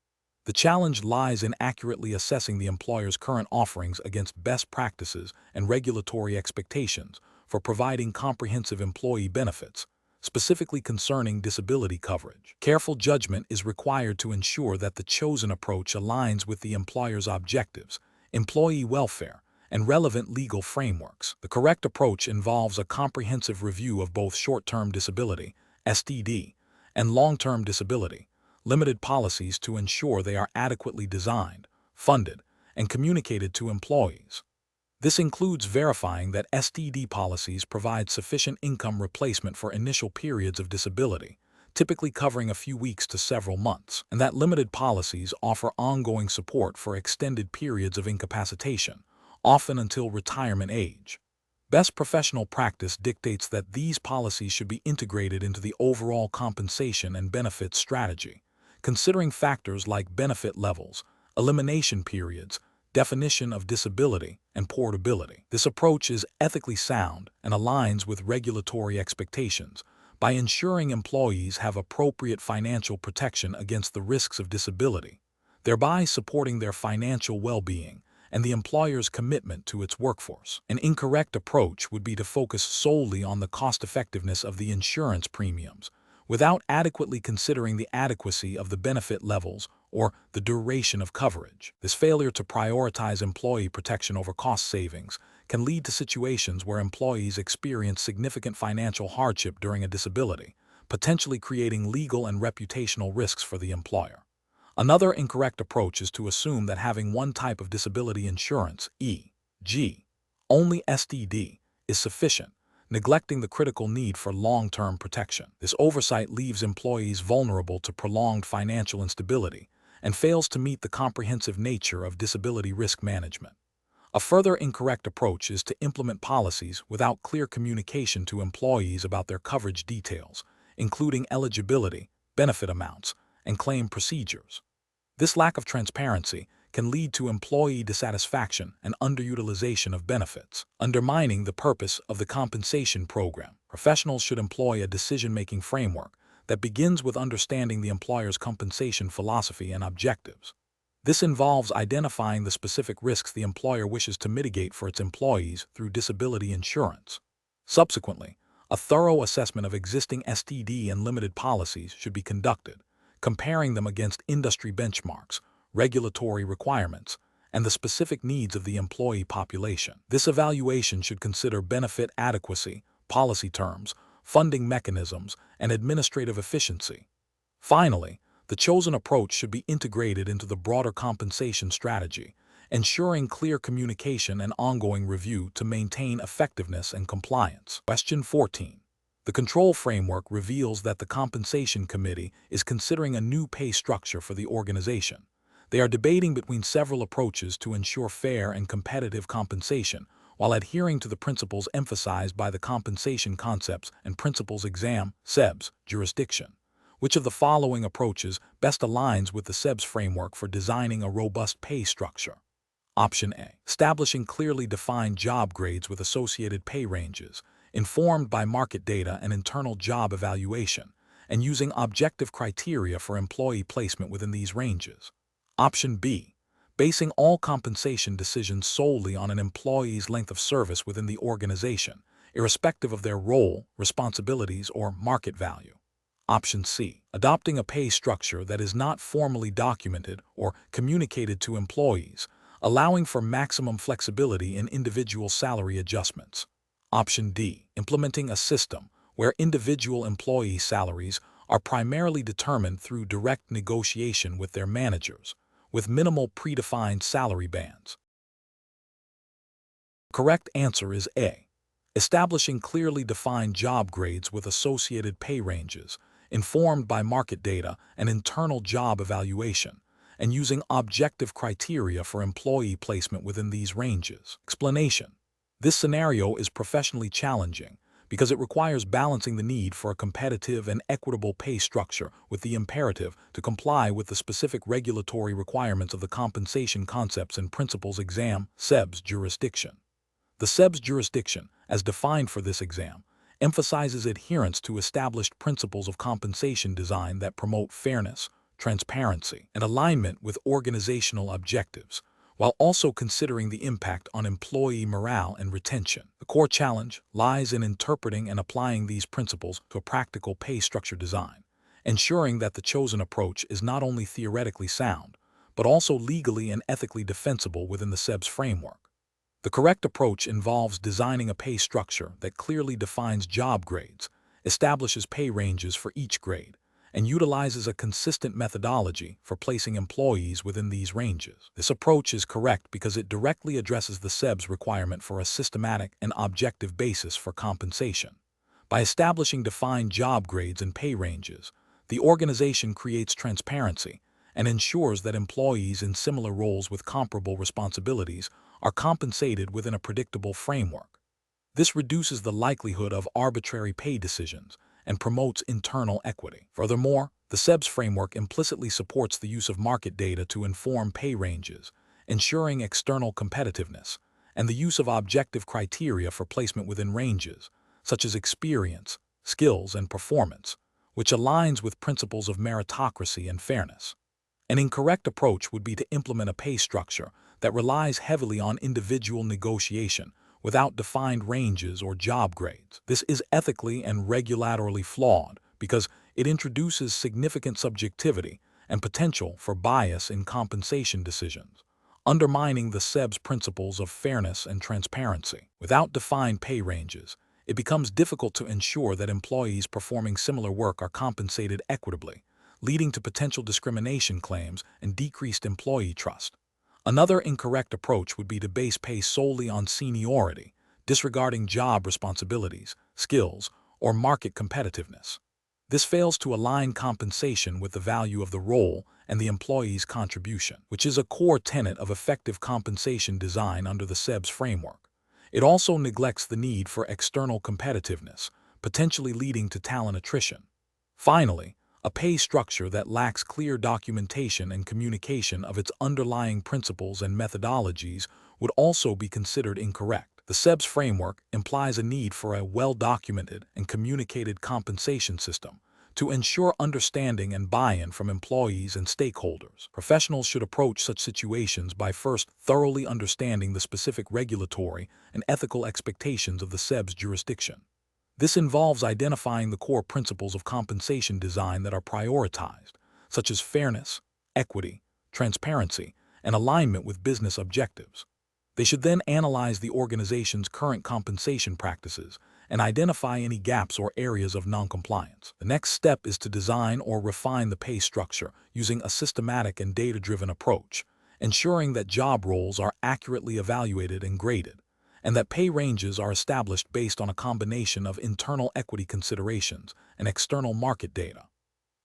The challenge lies in accurately assessing the employer's current offerings against best practices and regulatory expectations for providing comprehensive employee benefits, specifically concerning disability coverage. Careful judgment is required to ensure that the chosen approach aligns with the employer's objectives, employee welfare, and relevant legal frameworks. The correct approach involves a comprehensive review of both short-term disability, STD, and long-term disability, limited policies to ensure they are adequately designed, funded, and communicated to employees. This includes verifying that STD policies provide sufficient income replacement for initial periods of disability, typically covering a few weeks to several months, and that limited policies offer ongoing support for extended periods of incapacitation, often until retirement age. Best professional practice dictates that these policies should be integrated into the overall compensation and benefits strategy, considering factors like benefit levels, elimination periods, definition of disability, and portability. This approach is ethically sound and aligns with regulatory expectations by ensuring employees have appropriate financial protection against the risks of disability, thereby supporting their financial well-being and the employer's commitment to its workforce. An incorrect approach would be to focus solely on the cost-effectiveness of the insurance premiums, without adequately considering the adequacy of the benefit levels or the duration of coverage. This failure to prioritize employee protection over cost savings can lead to situations where employees experience significant financial hardship during a disability, potentially creating legal and reputational risks for the employer. Another incorrect approach is to assume that having one type of disability insurance, e.g., only STD, is sufficient, neglecting the critical need for long-term protection. This oversight leaves employees vulnerable to prolonged financial instability and fails to meet the comprehensive nature of disability risk management. A further incorrect approach is to implement policies without clear communication to employees about their coverage details, including eligibility, benefit amounts, and claim procedures. This lack of transparency can lead to employee dissatisfaction and underutilization of benefits, undermining the purpose of the compensation program. Professionals should employ a decision-making framework that begins with understanding the employer's compensation philosophy and objectives. This involves identifying the specific risks the employer wishes to mitigate for its employees through disability insurance. Subsequently, a thorough assessment of existing STD and limited policies should be conducted, comparing them against industry benchmarks, regulatory requirements, and the specific needs of the employee population. This evaluation should consider benefit adequacy, policy terms, funding mechanisms, and administrative efficiency. Finally, the chosen approach should be integrated into the broader compensation strategy, ensuring clear communication and ongoing review to maintain effectiveness and compliance. Question 14. The control framework reveals that the Compensation Committee is considering a new pay structure for the organization. They are debating between several approaches to ensure fair and competitive compensation, while adhering to the principles emphasized by the Compensation Concepts and Principles Exam, CEBS, jurisdiction. Which of the following approaches best aligns with the CEBS framework for designing a robust pay structure? Option A. Establishing clearly defined job grades with associated pay ranges, informed by market data and internal job evaluation, and using objective criteria for employee placement within these ranges. Option B. Basing all compensation decisions solely on an employee's length of service within the organization, irrespective of their role, responsibilities, or market value. Option C. Adopting a pay structure that is not formally documented or communicated to employees, allowing for maximum flexibility in individual salary adjustments. Option D. Implementing a system where individual employee salaries are primarily determined through direct negotiation with their managers, with minimal predefined salary bands. Correct answer is A. Establishing clearly defined job grades with associated pay ranges, informed by market data and internal job evaluation, and using objective criteria for employee placement within these ranges. Explanation. This scenario is professionally challenging because it requires balancing the need for a competitive and equitable pay structure with the imperative to comply with the specific regulatory requirements of the Compensation Concepts and Principles Exam, CEBS jurisdiction. The CEBS jurisdiction, as defined for this exam, emphasizes adherence to established principles of compensation design that promote fairness, transparency, and alignment with organizational objectives, while also considering the impact on employee morale and retention. The core challenge lies in interpreting and applying these principles to a practical pay structure design, ensuring that the chosen approach is not only theoretically sound, but also legally and ethically defensible within the CEBS framework. The correct approach involves designing a pay structure that clearly defines job grades, establishes pay ranges for each grade, and utilizes a consistent methodology for placing employees within these ranges. This approach is correct because it directly addresses the CEBS requirement for a systematic and objective basis for compensation. By establishing defined job grades and pay ranges, the organization creates transparency and ensures that employees in similar roles with comparable responsibilities are compensated within a predictable framework. This reduces the likelihood of arbitrary pay decisions and promotes internal equity. Furthermore, the CEBS framework implicitly supports the use of market data to inform pay ranges, ensuring external competitiveness, and the use of objective criteria for placement within ranges, such as experience, skills, and performance, which aligns with principles of meritocracy and fairness. An incorrect approach would be to implement a pay structure that relies heavily on individual negotiation without defined ranges or job grades. This is ethically and regulatorily flawed because it introduces significant subjectivity and potential for bias in compensation decisions, undermining the CEBS principles of fairness and transparency. Without defined pay ranges, it becomes difficult to ensure that employees performing similar work are compensated equitably, leading to potential discrimination claims and decreased employee trust. Another incorrect approach would be to base pay solely on seniority, disregarding job responsibilities, skills, or market competitiveness. This fails to align compensation with the value of the role and the employee's contribution, which is a core tenet of effective compensation design under the CEBS framework. It also neglects the need for external competitiveness, potentially leading to talent attrition. Finally, A pay structure that lacks clear documentation and communication of its underlying principles and methodologies would also be considered incorrect. The CEBS framework implies a need for a well-documented and communicated compensation system to ensure understanding and buy-in from employees and stakeholders. Professionals should approach such situations by first thoroughly understanding the specific regulatory and ethical expectations of the CEBS jurisdiction. This involves identifying the core principles of compensation design that are prioritized, such as fairness, equity, transparency, and alignment with business objectives. They should then analyze the organization's current compensation practices and identify any gaps or areas of noncompliance. The next step is to design or refine the pay structure using a systematic and data-driven approach, ensuring that job roles are accurately evaluated and graded, and that pay ranges are established based on a combination of internal equity considerations and external market data.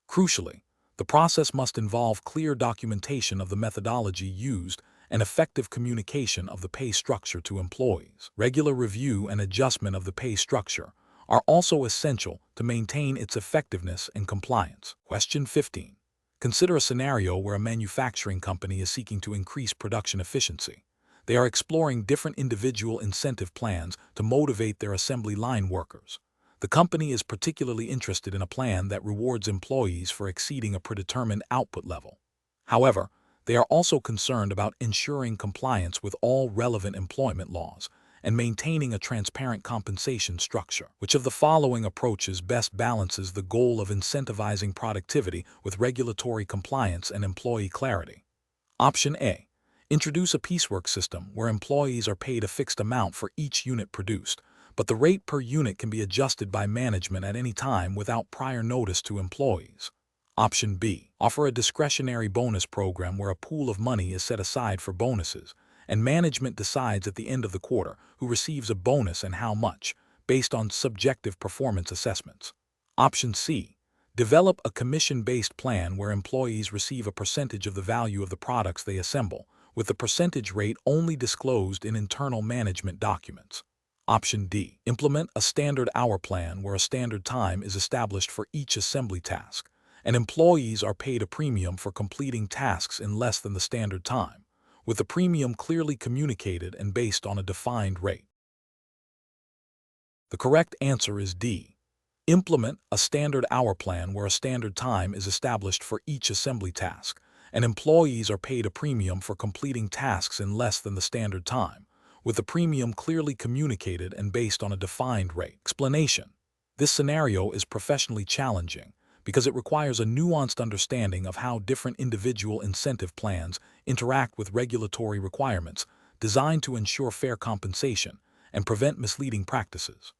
Crucially, the process must involve clear documentation of the methodology used and effective communication of the pay structure to employees. Regular review and adjustment of the pay structure are also essential to maintain its effectiveness and compliance. Question 15. Consider a scenario where a manufacturing company is seeking to increase production efficiency. They are exploring different individual incentive plans to motivate their assembly line workers. The company is particularly interested in a plan that rewards employees for exceeding a predetermined output level. However, they are also concerned about ensuring compliance with all relevant employment laws and maintaining a transparent compensation structure. Which of the following approaches best balances the goal of incentivizing productivity with regulatory compliance and employee clarity? Option A. Introduce a piecework system where employees are paid a fixed amount for each unit produced, but the rate per unit can be adjusted by management at any time without prior notice to employees. Option B. Offer a discretionary bonus program where a pool of money is set aside for bonuses, and management decides at the end of the quarter who receives a bonus and how much, based on subjective performance assessments. Option C. Develop a commission-based plan where employees receive a percentage of the value of the products they assemble, with the percentage rate only disclosed in internal management documents. Option D. Implement a standard hour plan where a standard time is established for each assembly task, and employees are paid a premium for completing tasks in less than the standard time, with the premium clearly communicated and based on a defined rate. The correct answer is D. Implement a standard hour plan where a standard time is established for each assembly task, and employees are paid a premium for completing tasks in less than the standard time, with the premium clearly communicated and based on a defined rate. Explanation. This scenario is professionally challenging because it requires a nuanced understanding of how different individual incentive plans interact with regulatory requirements designed to ensure fair compensation and prevent misleading practices.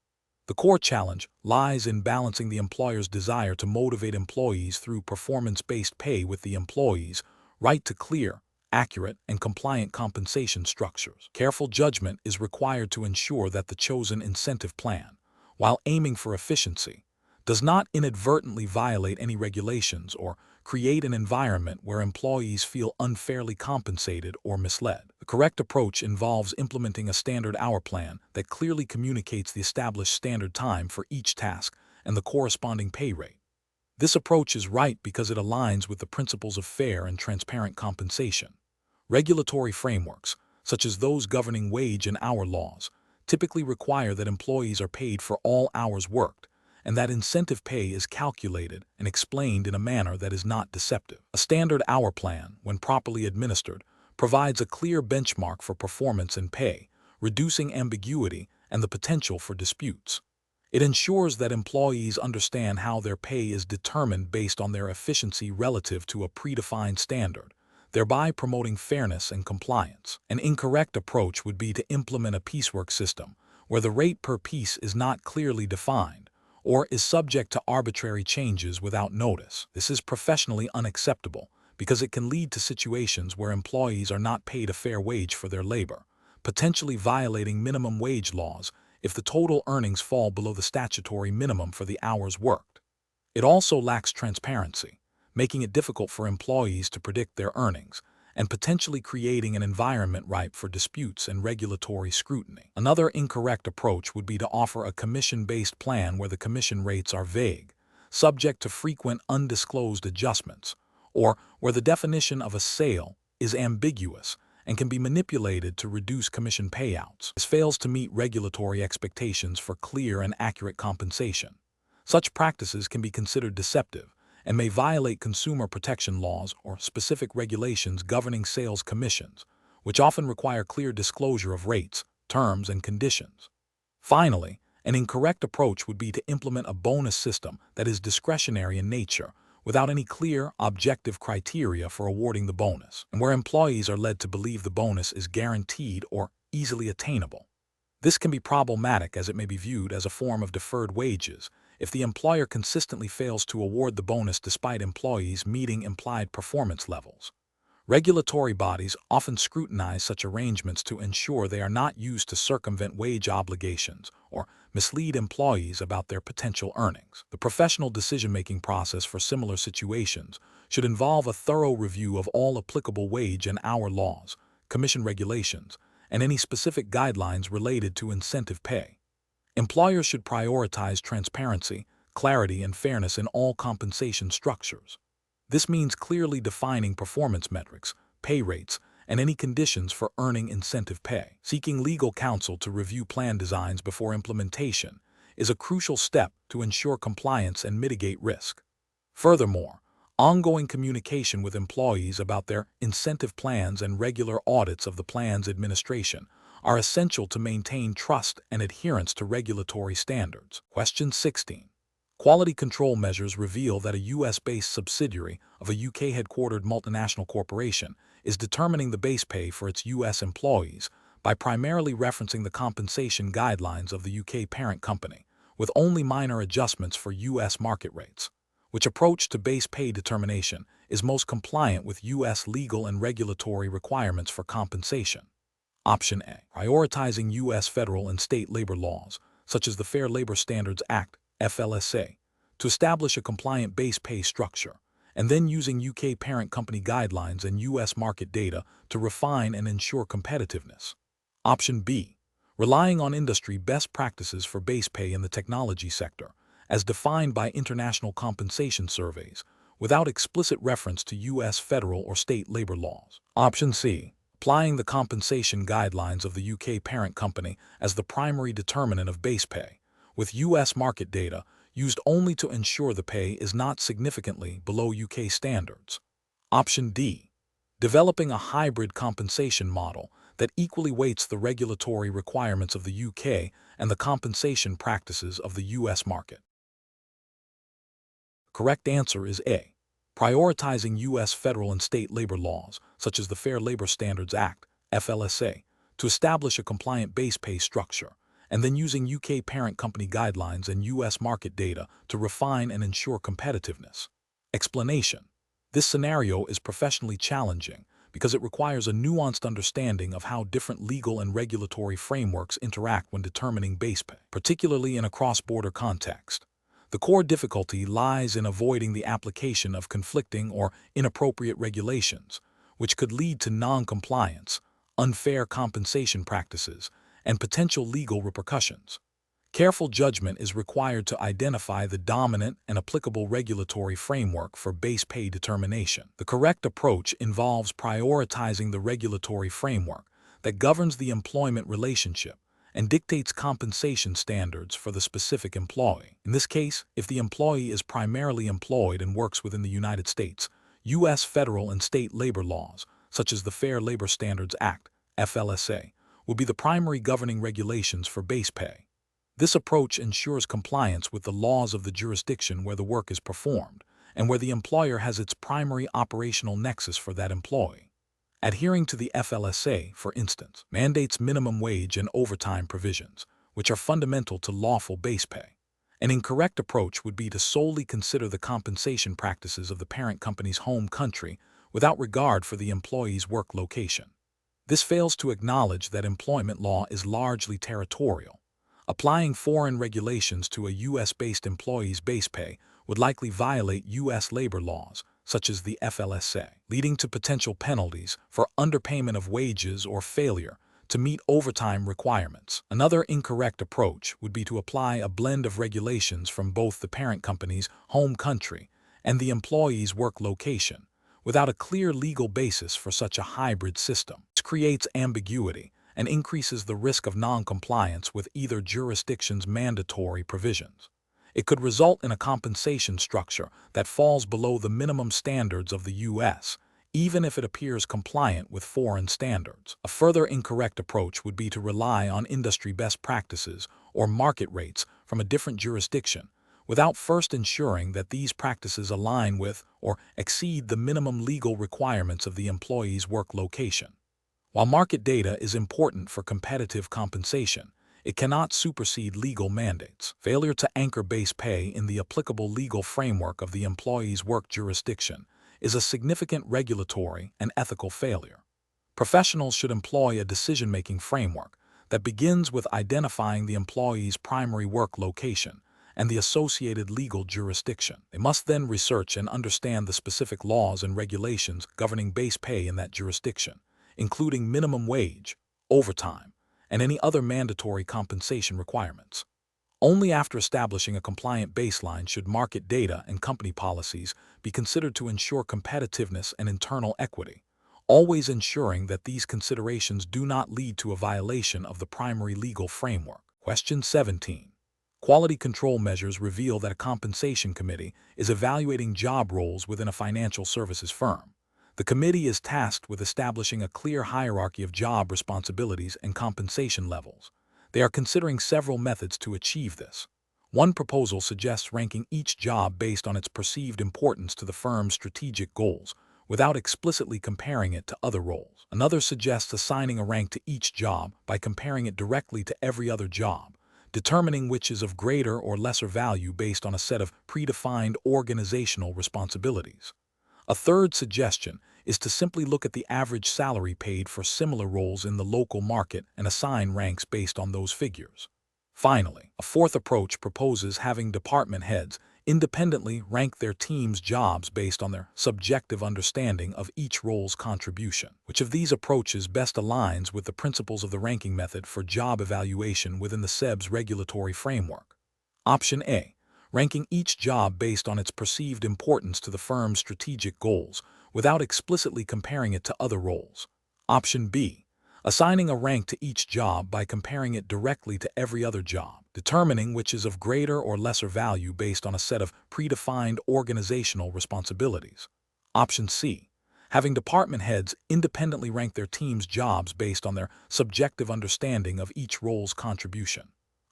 The core challenge lies in balancing the employer's desire to motivate employees through performance-based pay with the employee's right to clear, accurate, and compliant compensation structures. Careful judgment is required to ensure that the chosen incentive plan, while aiming for efficiency, does not inadvertently violate any regulations or create an environment where employees feel unfairly compensated or misled. The correct approach involves implementing a standard hour plan that clearly communicates the established standard time for each task and the corresponding pay rate. This approach is right because it aligns with the principles of fair and transparent compensation. Regulatory frameworks, such as those governing wage and hour laws, typically require that employees are paid for all hours worked, and that incentive pay is calculated and explained in a manner that is not deceptive. A standard hour plan, when properly administered, provides a clear benchmark for performance and pay, reducing ambiguity and the potential for disputes. It ensures that employees understand how their pay is determined based on their efficiency relative to a predefined standard, thereby promoting fairness and compliance. An incorrect approach would be to implement a piecework system where the rate per piece is not clearly defined or is subject to arbitrary changes without notice. This is professionally unacceptable because it can lead to situations where employees are not paid a fair wage for their labor, potentially violating minimum wage laws if the total earnings fall below the statutory minimum for the hours worked. It also lacks transparency, making it difficult for employees to predict their earnings, and potentially creating an environment ripe for disputes and regulatory scrutiny. Another incorrect approach would be to offer a commission-based plan where the commission rates are vague, subject to frequent undisclosed adjustments, or where the definition of a sale is ambiguous and can be manipulated to reduce commission payouts. This fails to meet regulatory expectations for clear and accurate compensation. Such practices can be considered deceptive and may violate consumer protection laws or specific regulations governing sales commissions, which often require clear disclosure of rates, terms, and conditions. Finally, an incorrect approach would be to implement a bonus system that is discretionary in nature, without any clear, objective criteria for awarding the bonus, and where employees are led to believe the bonus is guaranteed or easily attainable. This can be problematic as it may be viewed as a form of deferred wages if the employer consistently fails to award the bonus despite employees meeting implied performance levels. Regulatory bodies often scrutinize such arrangements to ensure they are not used to circumvent wage obligations or mislead employees about their potential earnings. The professional decision-making process for similar situations should involve a thorough review of all applicable wage and hour laws, commission regulations, and any specific guidelines related to incentive pay. Employers should prioritize transparency, clarity, and fairness in all compensation structures. This means clearly defining performance metrics, pay rates, and any conditions for earning incentive pay. Seeking legal counsel to review plan designs before implementation is a crucial step to ensure compliance and mitigate risk. Furthermore, ongoing communication with employees about their incentive plans and regular audits of the plan's administration are essential to maintain trust and adherence to regulatory standards. Question 16. Quality control measures reveal that a U.S.-based subsidiary of a UK-headquartered multinational corporation is determining the base pay for its U.S. employees by primarily referencing the compensation guidelines of the UK parent company, with only minor adjustments for U.S. market rates. Which approach to base pay determination is most compliant with U.S. legal and regulatory requirements for compensation? Option A. Prioritizing U.S. federal and state labor laws, such as the Fair Labor Standards Act, FLSA, to establish a compliant base pay structure, and then using UK parent company guidelines and US market data to refine and ensure competitiveness. Option B. Relying on industry best practices for base pay in the technology sector, as defined by international compensation surveys, without explicit reference to US federal or state labor laws. Option C. Applying the compensation guidelines of the UK parent company as the primary determinant of base pay, with U.S. market data used only to ensure the pay is not significantly below UK standards. Option D. Developing a hybrid compensation model that equally weights the regulatory requirements of the UK and the compensation practices of the U.S. market. The correct answer is A. Prioritizing U.S. federal and state labor laws, such as the Fair Labor Standards Act, FLSA, to establish a compliant base pay structure, and then using UK parent company guidelines and US market data to refine and ensure competitiveness. Explanation. This scenario is professionally challenging because it requires a nuanced understanding of how different legal and regulatory frameworks interact when determining base pay, particularly in a cross-border context. The core difficulty lies in avoiding the application of conflicting or inappropriate regulations, which could lead to non-compliance, unfair compensation practices, and potential legal repercussions. Careful judgment is required to identify the dominant and applicable regulatory framework for base pay determination. The correct approach involves prioritizing the regulatory framework that governs the employment relationship and dictates compensation standards for the specific employee. In this case, if the employee is primarily employed and works within the United States, U.S. federal and state labor laws, such as the Fair Labor Standards Act, FLSA, will be the primary governing regulations for base pay. This approach ensures compliance with the laws of the jurisdiction where the work is performed and where the employer has its primary operational nexus for that employee. Adhering to the FLSA, for instance, mandates minimum wage and overtime provisions, which are fundamental to lawful base pay. An incorrect approach would be to solely consider the compensation practices of the parent company's home country without regard for the employee's work location. This fails to acknowledge that employment law is largely territorial. Applying foreign regulations to a U.S.-based employee's base pay would likely violate U.S. labor laws, such as the FLSA, leading to potential penalties for underpayment of wages or failure to meet overtime requirements. Another incorrect approach would be to apply a blend of regulations from both the parent company's home country and the employee's work location, without a clear legal basis for such a hybrid system. This creates ambiguity and increases the risk of non-compliance with either jurisdiction's mandatory provisions. It could result in a compensation structure that falls below the minimum standards of the U.S., even if it appears compliant with foreign standards. A further incorrect approach would be to rely on industry best practices or market rates from a different jurisdiction, without first ensuring that these practices align with or exceed the minimum legal requirements of the employee's work location. While market data is important for competitive compensation, it cannot supersede legal mandates. Failure to anchor base pay in the applicable legal framework of the employee's work jurisdiction is a significant regulatory and ethical failure. Professionals should employ a decision-making framework that begins with identifying the employee's primary work location and the associated legal jurisdiction. They must then research and understand the specific laws and regulations governing base pay in that jurisdiction, including minimum wage, overtime, and any other mandatory compensation requirements. Only after establishing a compliant baseline should market data and company policies be considered to ensure competitiveness and internal equity, always ensuring that these considerations do not lead to a violation of the primary legal framework. Question 17. Quality control measures reveal that a compensation committee is evaluating job roles within a financial services firm. The committee is tasked with establishing a clear hierarchy of job responsibilities and compensation levels. They are considering several methods to achieve this. One proposal suggests ranking each job based on its perceived importance to the firm's strategic goals, without explicitly comparing it to other roles. Another suggests assigning a rank to each job by comparing it directly to every other job, determining which is of greater or lesser value based on a set of predefined organizational responsibilities. A third suggestion is to simply look at the average salary paid for similar roles in the local market and assign ranks based on those figures. Finally, a fourth approach proposes having department heads independently rank their team's jobs based on their subjective understanding of each role's contribution. Which of these approaches best aligns with the principles of the ranking method for job evaluation within the CEBS regulatory framework? Option A. Ranking each job based on its perceived importance to the firm's strategic goals, without explicitly comparing it to other roles. Option B. Assigning a rank to each job by comparing it directly to every other job, determining which is of greater or lesser value based on a set of predefined organizational responsibilities. Option C. Having department heads independently rank their team's jobs based on their subjective understanding of each role's contribution.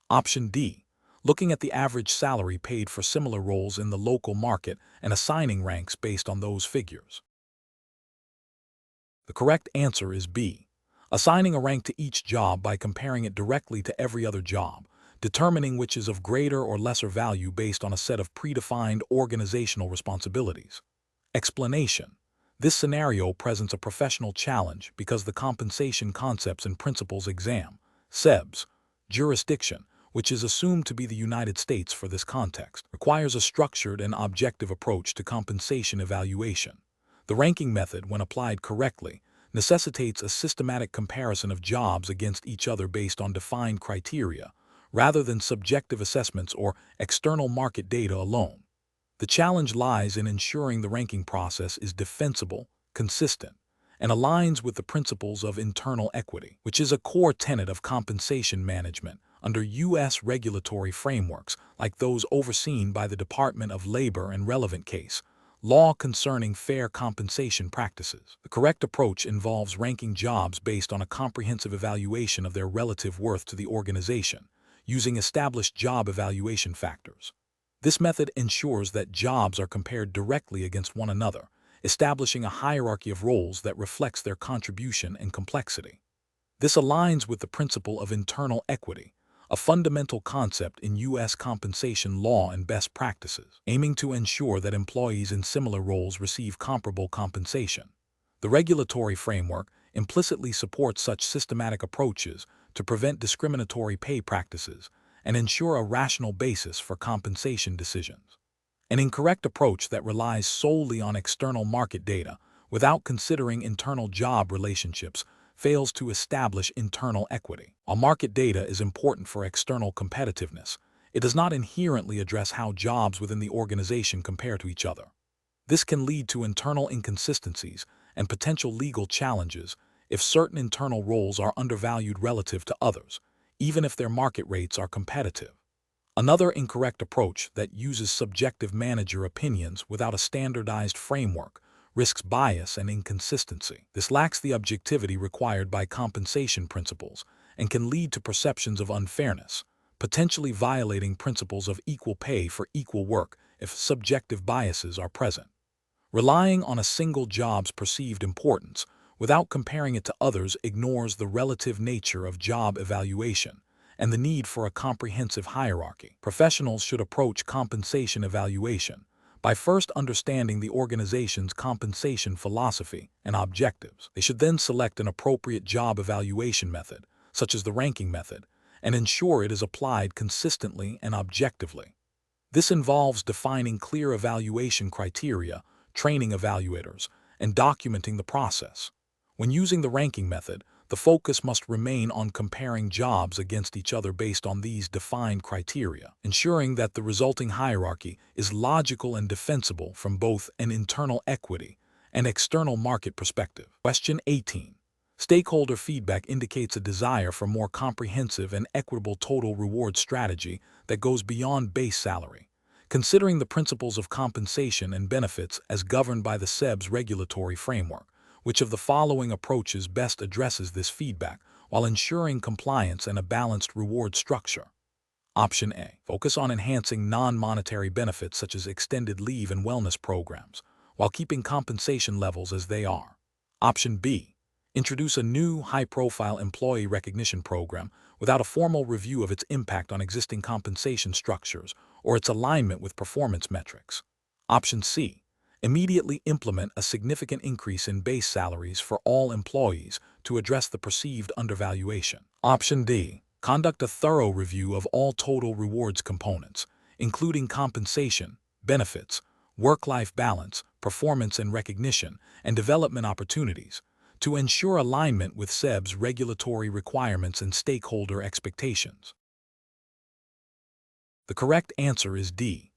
Option D. Looking at the average salary paid for similar roles in the local market and assigning ranks based on those figures. The correct answer is B. Assigning a rank to each job by comparing it directly to every other job, determining which is of greater or lesser value based on a set of predefined organizational responsibilities. Explanation. This scenario presents a professional challenge because the Compensation Concepts and Principles exam, CEBS, jurisdiction, which is assumed to be the United States for this context, requires a structured and objective approach to compensation evaluation. The ranking method, when applied correctly, necessitates a systematic comparison of jobs against each other based on defined criteria, rather than subjective assessments or external market data alone. The challenge lies in ensuring the ranking process is defensible, consistent, and aligns with the principles of internal equity, which is a core tenet of compensation management under U.S. regulatory frameworks like those overseen by the Department of Labor and relevant case law concerning fair compensation practices. The correct approach involves ranking jobs based on a comprehensive evaluation of their relative worth to the organization, using established job evaluation factors. This method ensures that jobs are compared directly against one another, establishing a hierarchy of roles that reflects their contribution and complexity. This aligns with the principle of internal equity, a fundamental concept in U.S. compensation law and best practices, aiming to ensure that employees in similar roles receive comparable compensation. The regulatory framework implicitly supports such systematic approaches to prevent discriminatory pay practices and ensure a rational basis for compensation decisions. An incorrect approach that relies solely on external market data without considering internal job relationships fails to establish internal equity. While market data is important for external competitiveness, it does not inherently address how jobs within the organization compare to each other. This can lead to internal inconsistencies and potential legal challenges if certain internal roles are undervalued relative to others, even if their market rates are competitive. Another incorrect approach that uses subjective manager opinions without a standardized framework risks bias and inconsistency. This lacks the objectivity required by compensation principles and can lead to perceptions of unfairness, potentially violating principles of equal pay for equal work if subjective biases are present. Relying on a single job's perceived importance without comparing it to others ignores the relative nature of job evaluation and the need for a comprehensive hierarchy. Professionals should approach compensation evaluation by first understanding the organization's compensation philosophy and objectives. They should then select an appropriate job evaluation method, such as the ranking method, and ensure it is applied consistently and objectively. This involves defining clear evaluation criteria, training evaluators, and documenting the process. When using the ranking method, the focus must remain on comparing jobs against each other based on these defined criteria, ensuring that the resulting hierarchy is logical and defensible from both an internal equity and external market perspective. Question 18. Stakeholder feedback indicates a desire for more comprehensive and equitable total reward strategy that goes beyond base salary. Considering the principles of compensation and benefits as governed by the CEBS regulatory framework, which of the following approaches best addresses this feedback while ensuring compliance and a balanced reward structure? Option A. Focus on enhancing non-monetary benefits such as extended leave and wellness programs, while keeping compensation levels as they are. Option B. Introduce a new, high-profile employee recognition program without a formal review of its impact on existing compensation structures or its alignment with performance metrics. Option C. Immediately implement a significant increase in base salaries for all employees to address the perceived undervaluation. Option D. Conduct a thorough review of all total rewards components, including compensation, benefits, work-life balance, performance and recognition, and development opportunities, to ensure alignment with CEBS regulatory requirements and stakeholder expectations. The correct answer is D.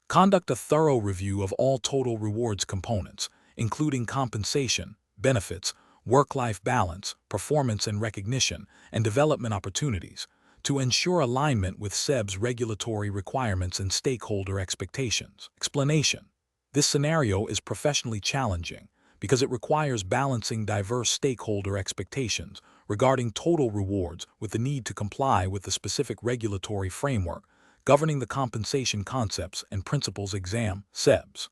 Conduct a thorough review of all total rewards components, including compensation, benefits, work-life balance, performance and recognition, and development opportunities, to ensure alignment with CEBS regulatory requirements and stakeholder expectations. Explanation. This scenario is professionally challenging because it requires balancing diverse stakeholder expectations regarding total rewards with the need to comply with the specific regulatory framework governing the compensation concepts and principles exam, CEBS.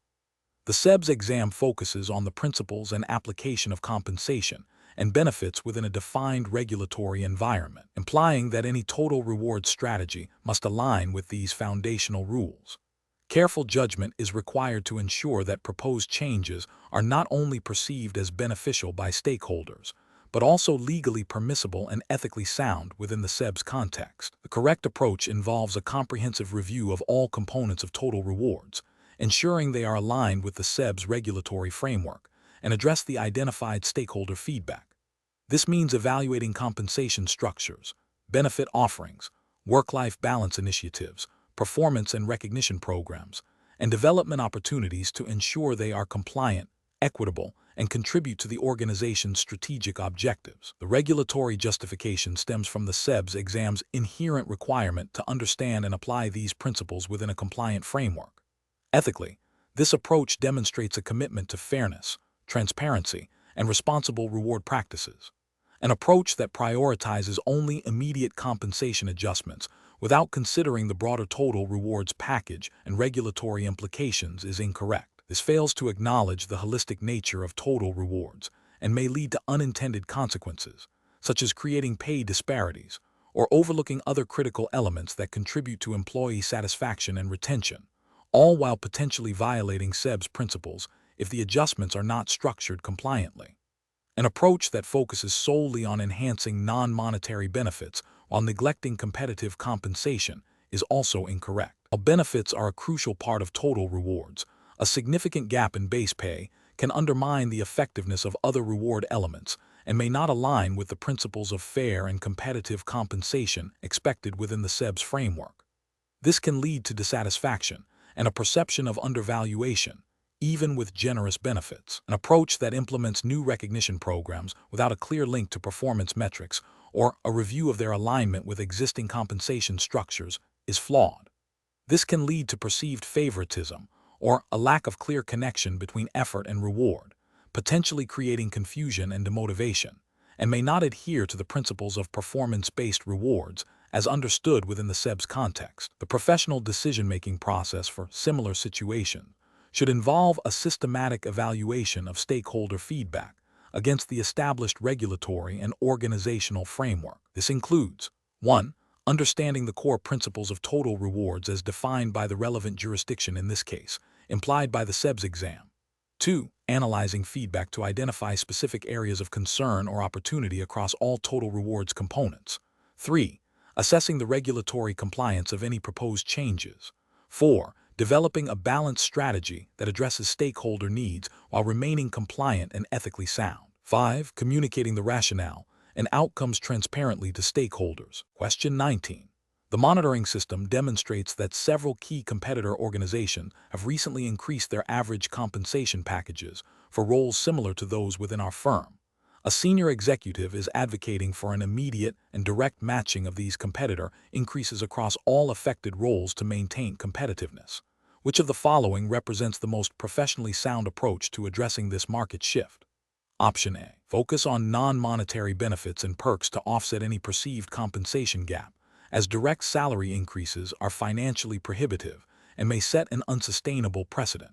The CEBS exam focuses on the principles and application of compensation and benefits within a defined regulatory environment, implying that any total reward strategy must align with these foundational rules. Careful judgment is required to ensure that proposed changes are not only perceived as beneficial by stakeholders, but also legally permissible and ethically sound within the CEBS context. The correct approach involves a comprehensive review of all components of total rewards, ensuring they are aligned with the CEBS regulatory framework, and address the identified stakeholder feedback. This means evaluating compensation structures, benefit offerings, work-life balance initiatives, performance and recognition programs, and development opportunities to ensure they are compliant, equitable, and contribute to the organization's strategic objectives. The regulatory justification stems from the CEBS exam's inherent requirement to understand and apply these principles within a compliant framework. Ethically, this approach demonstrates a commitment to fairness, transparency, and responsible reward practices. An approach that prioritizes only immediate compensation adjustments without considering the broader total rewards package and regulatory implications is incorrect. This fails to acknowledge the holistic nature of total rewards and may lead to unintended consequences, such as creating pay disparities or overlooking other critical elements that contribute to employee satisfaction and retention, all while potentially violating CEBS principles if the adjustments are not structured compliantly. An approach that focuses solely on enhancing non-monetary benefits while neglecting competitive compensation is also incorrect. While benefits are a crucial part of total rewards, a significant gap in base pay can undermine the effectiveness of other reward elements and may not align with the principles of fair and competitive compensation expected within the CEBS framework. This can lead to dissatisfaction and a perception of undervaluation, even with generous benefits. An approach that implements new recognition programs without a clear link to performance metrics or a review of their alignment with existing compensation structures is flawed. This can lead to perceived favoritism or a lack of clear connection between effort and reward, potentially creating confusion and demotivation, and may not adhere to the principles of performance-based rewards as understood within the CEBS context. The professional decision-making process for similar situations should involve a systematic evaluation of stakeholder feedback against the established regulatory and organizational framework. This includes 1. Understanding the core principles of total rewards as defined by the relevant jurisdiction in this case, implied by the CEBS exam. 2. Analyzing feedback to identify specific areas of concern or opportunity across all total rewards components. 3. Assessing the regulatory compliance of any proposed changes. 4. Developing a balanced strategy that addresses stakeholder needs while remaining compliant and ethically sound. 5. Communicating the rationale and outcomes transparently to stakeholders. Question 19. The monitoring system demonstrates that several key competitor organizations have recently increased their average compensation packages for roles similar to those within our firm. A senior executive is advocating for an immediate and direct matching of these competitor increases across all affected roles to maintain competitiveness. Which of the following represents the most professionally sound approach to addressing this market shift? Option A. Focus on non-monetary benefits and perks to offset any perceived compensation gap, as direct salary increases are financially prohibitive and may set an unsustainable precedent.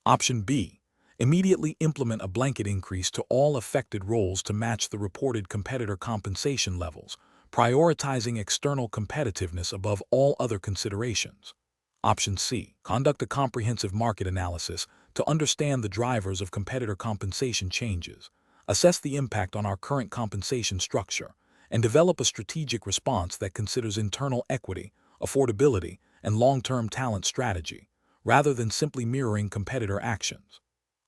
Option B. Immediately implement a blanket increase to all affected roles to match the reported competitor compensation levels, prioritizing external competitiveness above all other considerations. Option C. Conduct a comprehensive market analysis to understand the drivers of competitor compensation changes, assess the impact on our current compensation structure, and develop a strategic response that considers internal equity, affordability, and long-term talent strategy, rather than simply mirroring competitor actions.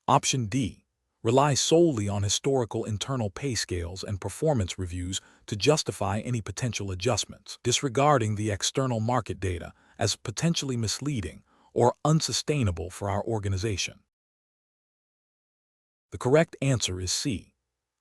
Option D. Rely solely on historical internal pay scales and performance reviews to justify any potential adjustments, disregarding the external market data as potentially misleading or unsustainable for our organization. The correct answer is C.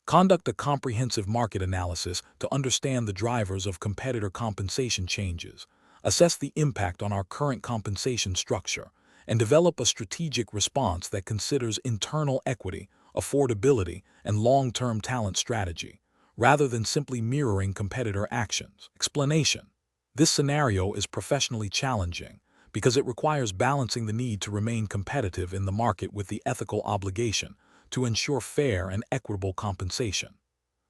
Conduct a comprehensive market analysis to understand the drivers of competitor compensation changes, assess the impact on our current compensation structure, and develop a strategic response that considers internal equity, affordability, and long-term talent strategy, rather than simply mirroring competitor actions. Explanation. This scenario is professionally challenging because it requires balancing the need to remain competitive in the market with the ethical obligation to ensure fair and equitable compensation.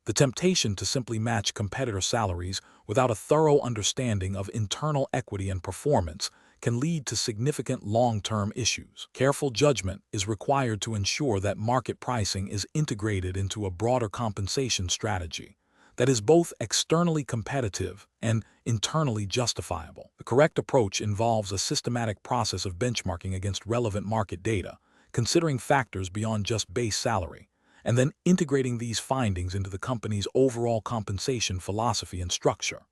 The temptation to simply match competitor salaries without a thorough understanding of internal equity and performance can lead to significant long-term issues. Careful judgment is required to ensure that market pricing is integrated into a broader compensation strategy that is both externally competitive and internally justifiable. The correct approach involves a systematic process of benchmarking against relevant market data, considering factors beyond just base salary, and then integrating these findings into the company's overall compensation philosophy and structure.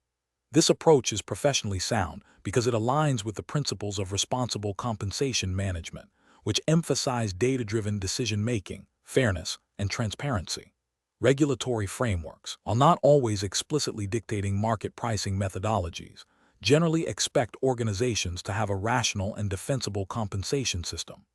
This approach is professionally sound because it aligns with the principles of responsible compensation management, which emphasize data-driven decision-making, fairness, and transparency. Regulatory frameworks, while not always explicitly dictating market pricing methodologies, generally expect organizations to have a rational and defensible compensation system.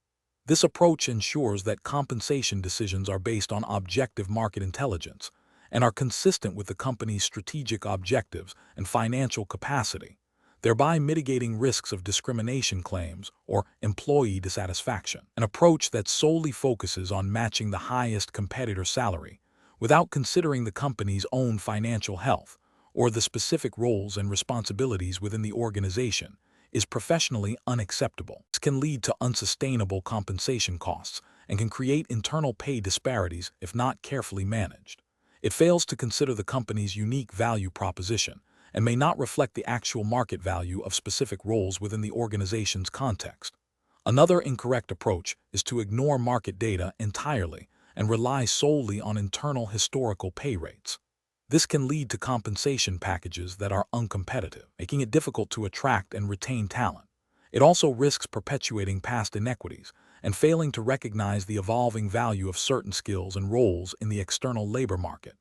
This approach ensures that compensation decisions are based on objective market intelligence and are consistent with the company's strategic objectives and financial capacity, thereby mitigating risks of discrimination claims or employee dissatisfaction. An approach that solely focuses on matching the highest competitor salary without considering the company's own financial health or the specific roles and responsibilities within the organization is professionally unacceptable. This can lead to unsustainable compensation costs and can create internal pay disparities if not carefully managed. It fails to consider the company's unique value proposition and may not reflect the actual market value of specific roles within the organization's context. Another incorrect approach is to ignore market data entirely and rely solely on internal historical pay rates. This can lead to compensation packages that are uncompetitive, making it difficult to attract and retain talent. It also risks perpetuating past inequities and failing to recognize the evolving value of certain skills and roles in the external labor market.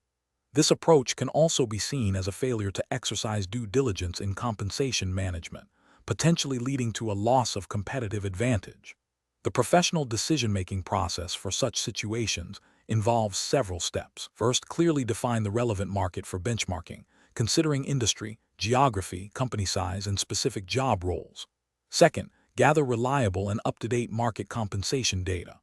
This approach can also be seen as a failure to exercise due diligence in compensation management, potentially leading to a loss of competitive advantage. The professional decision-making process for such situations involves several steps. First, clearly define the relevant market for benchmarking, considering industry, geography, company size, and specific job roles. Second, gather reliable and up-to-date market compensation data.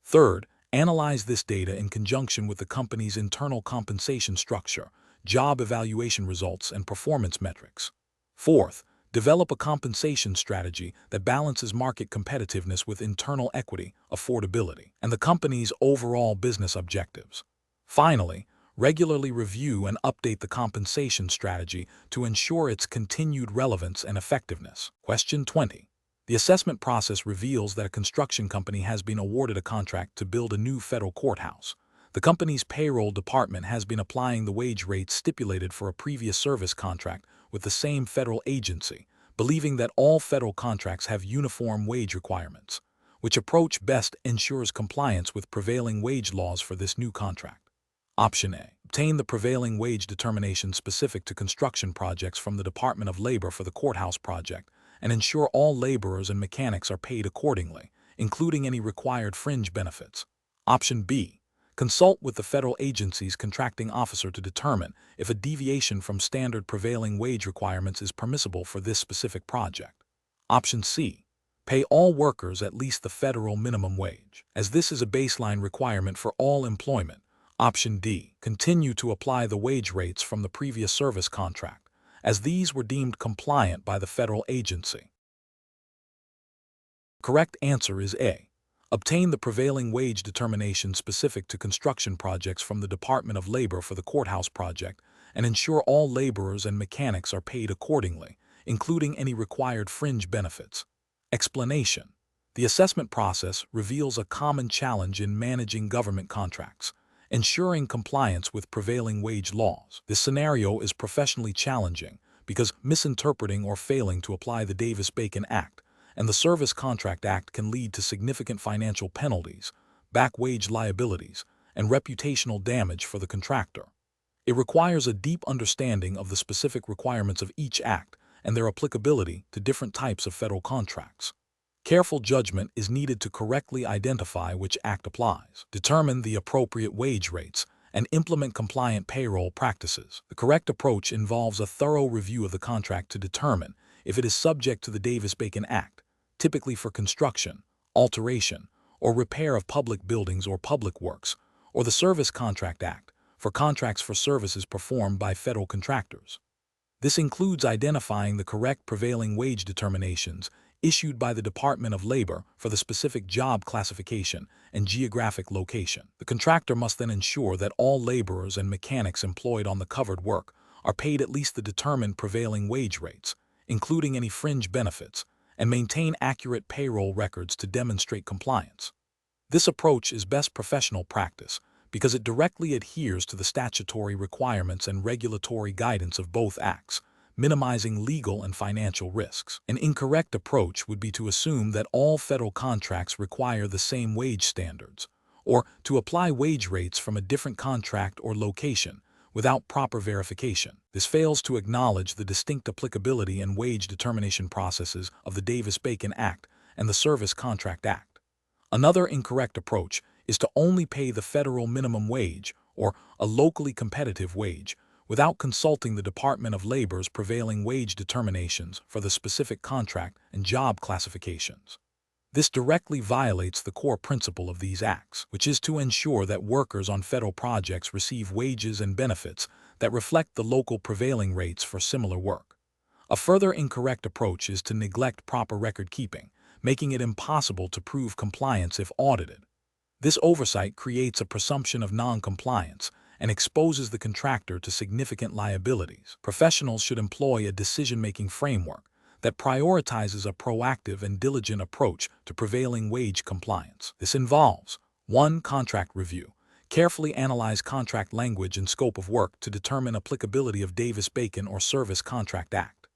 Third, analyze this data in conjunction with the company's internal compensation structure, job evaluation results, and performance metrics. Fourth, develop a compensation strategy that balances market competitiveness with internal equity, affordability, and the company's overall business objectives. Finally, regularly review and update the compensation strategy to ensure its continued relevance and effectiveness. Question 20. The assessment process reveals that a construction company has been awarded a contract to build a new federal courthouse. The company's payroll department has been applying the wage rates stipulated for a previous service contract with the same federal agency, believing that all federal contracts have uniform wage requirements. Which approach best ensures compliance with prevailing wage laws for this new contract? Option A. Obtain the prevailing wage determination specific to construction projects from the Department of Labor for the courthouse project, and ensure all laborers and mechanics are paid accordingly, including any required fringe benefits. Option B. Consult with the federal agency's contracting officer to determine if a deviation from standard prevailing wage requirements is permissible for this specific project. Option C. Pay all workers at least the federal minimum wage, as this is a baseline requirement for all employment. Option D. Continue to apply the wage rates from the previous service contract, as these were deemed compliant by the federal agency. Correct answer is A. Obtain the prevailing wage determination specific to construction projects from the Department of Labor for the courthouse project, and ensure all laborers and mechanics are paid accordingly, including any required fringe benefits. Explanation. The assessment process reveals a common challenge in managing government contracts, ensuring compliance with prevailing wage laws. This scenario is professionally challenging because misinterpreting or failing to apply the Davis-Bacon Act and the Service Contract Act can lead to significant financial penalties, back wage liabilities, and reputational damage for the contractor. It requires a deep understanding of the specific requirements of each act and their applicability to different types of federal contracts. Careful judgment is needed to correctly identify which act applies, determine the appropriate wage rates, and implement compliant payroll practices. The correct approach involves a thorough review of the contract to determine if it is subject to the Davis-Bacon Act, typically for construction, alteration, or repair of public buildings or public works, or the Service Contract Act, for contracts for services performed by federal contractors. This includes identifying the correct prevailing wage determinations issued by the Department of Labor for the specific job classification and geographic location. The contractor must then ensure that all laborers and mechanics employed on the covered work are paid at least the determined prevailing wage rates, including any fringe benefits, and maintain accurate payroll records to demonstrate compliance. This approach is best professional practice because it directly adheres to the statutory requirements and regulatory guidance of both acts, minimizing legal and financial risks. An incorrect approach would be to assume that all federal contracts require the same wage standards, or to apply wage rates from a different contract or location without proper verification. This fails to acknowledge the distinct applicability and wage determination processes of the Davis-Bacon Act and the Service Contract Act. Another incorrect approach is to only pay the federal minimum wage or a locally competitive wage without consulting the Department of Labor's prevailing wage determinations for the specific contract and job classifications. This directly violates the core principle of these acts, which is to ensure that workers on federal projects receive wages and benefits that reflect the local prevailing rates for similar work. A further incorrect approach is to neglect proper record keeping, making it impossible to prove compliance if audited. This oversight creates a presumption of non-compliance and exposes the contractor to significant liabilities. Professionals should employ a decision-making framework that prioritizes a proactive and diligent approach to prevailing wage compliance. This involves 1. Contract review, Carefully analyze contract language and scope of work to determine applicability of Davis-Bacon or Service Contract Act.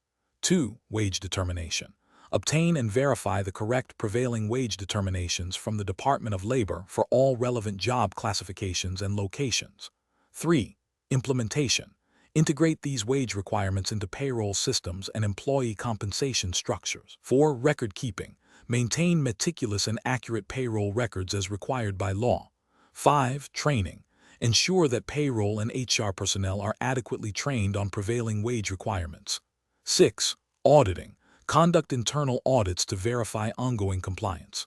2. Wage determination. Obtain and verify the correct prevailing wage determinations from the Department of Labor for all relevant job classifications and locations. 3. Implementation. Integrate these wage requirements into payroll systems and employee compensation structures. 4. Record keeping. Maintain meticulous and accurate payroll records as required by law. 5. Training. Ensure that payroll and HR personnel are adequately trained on prevailing wage requirements. 6. Auditing. Conduct internal audits to verify ongoing compliance.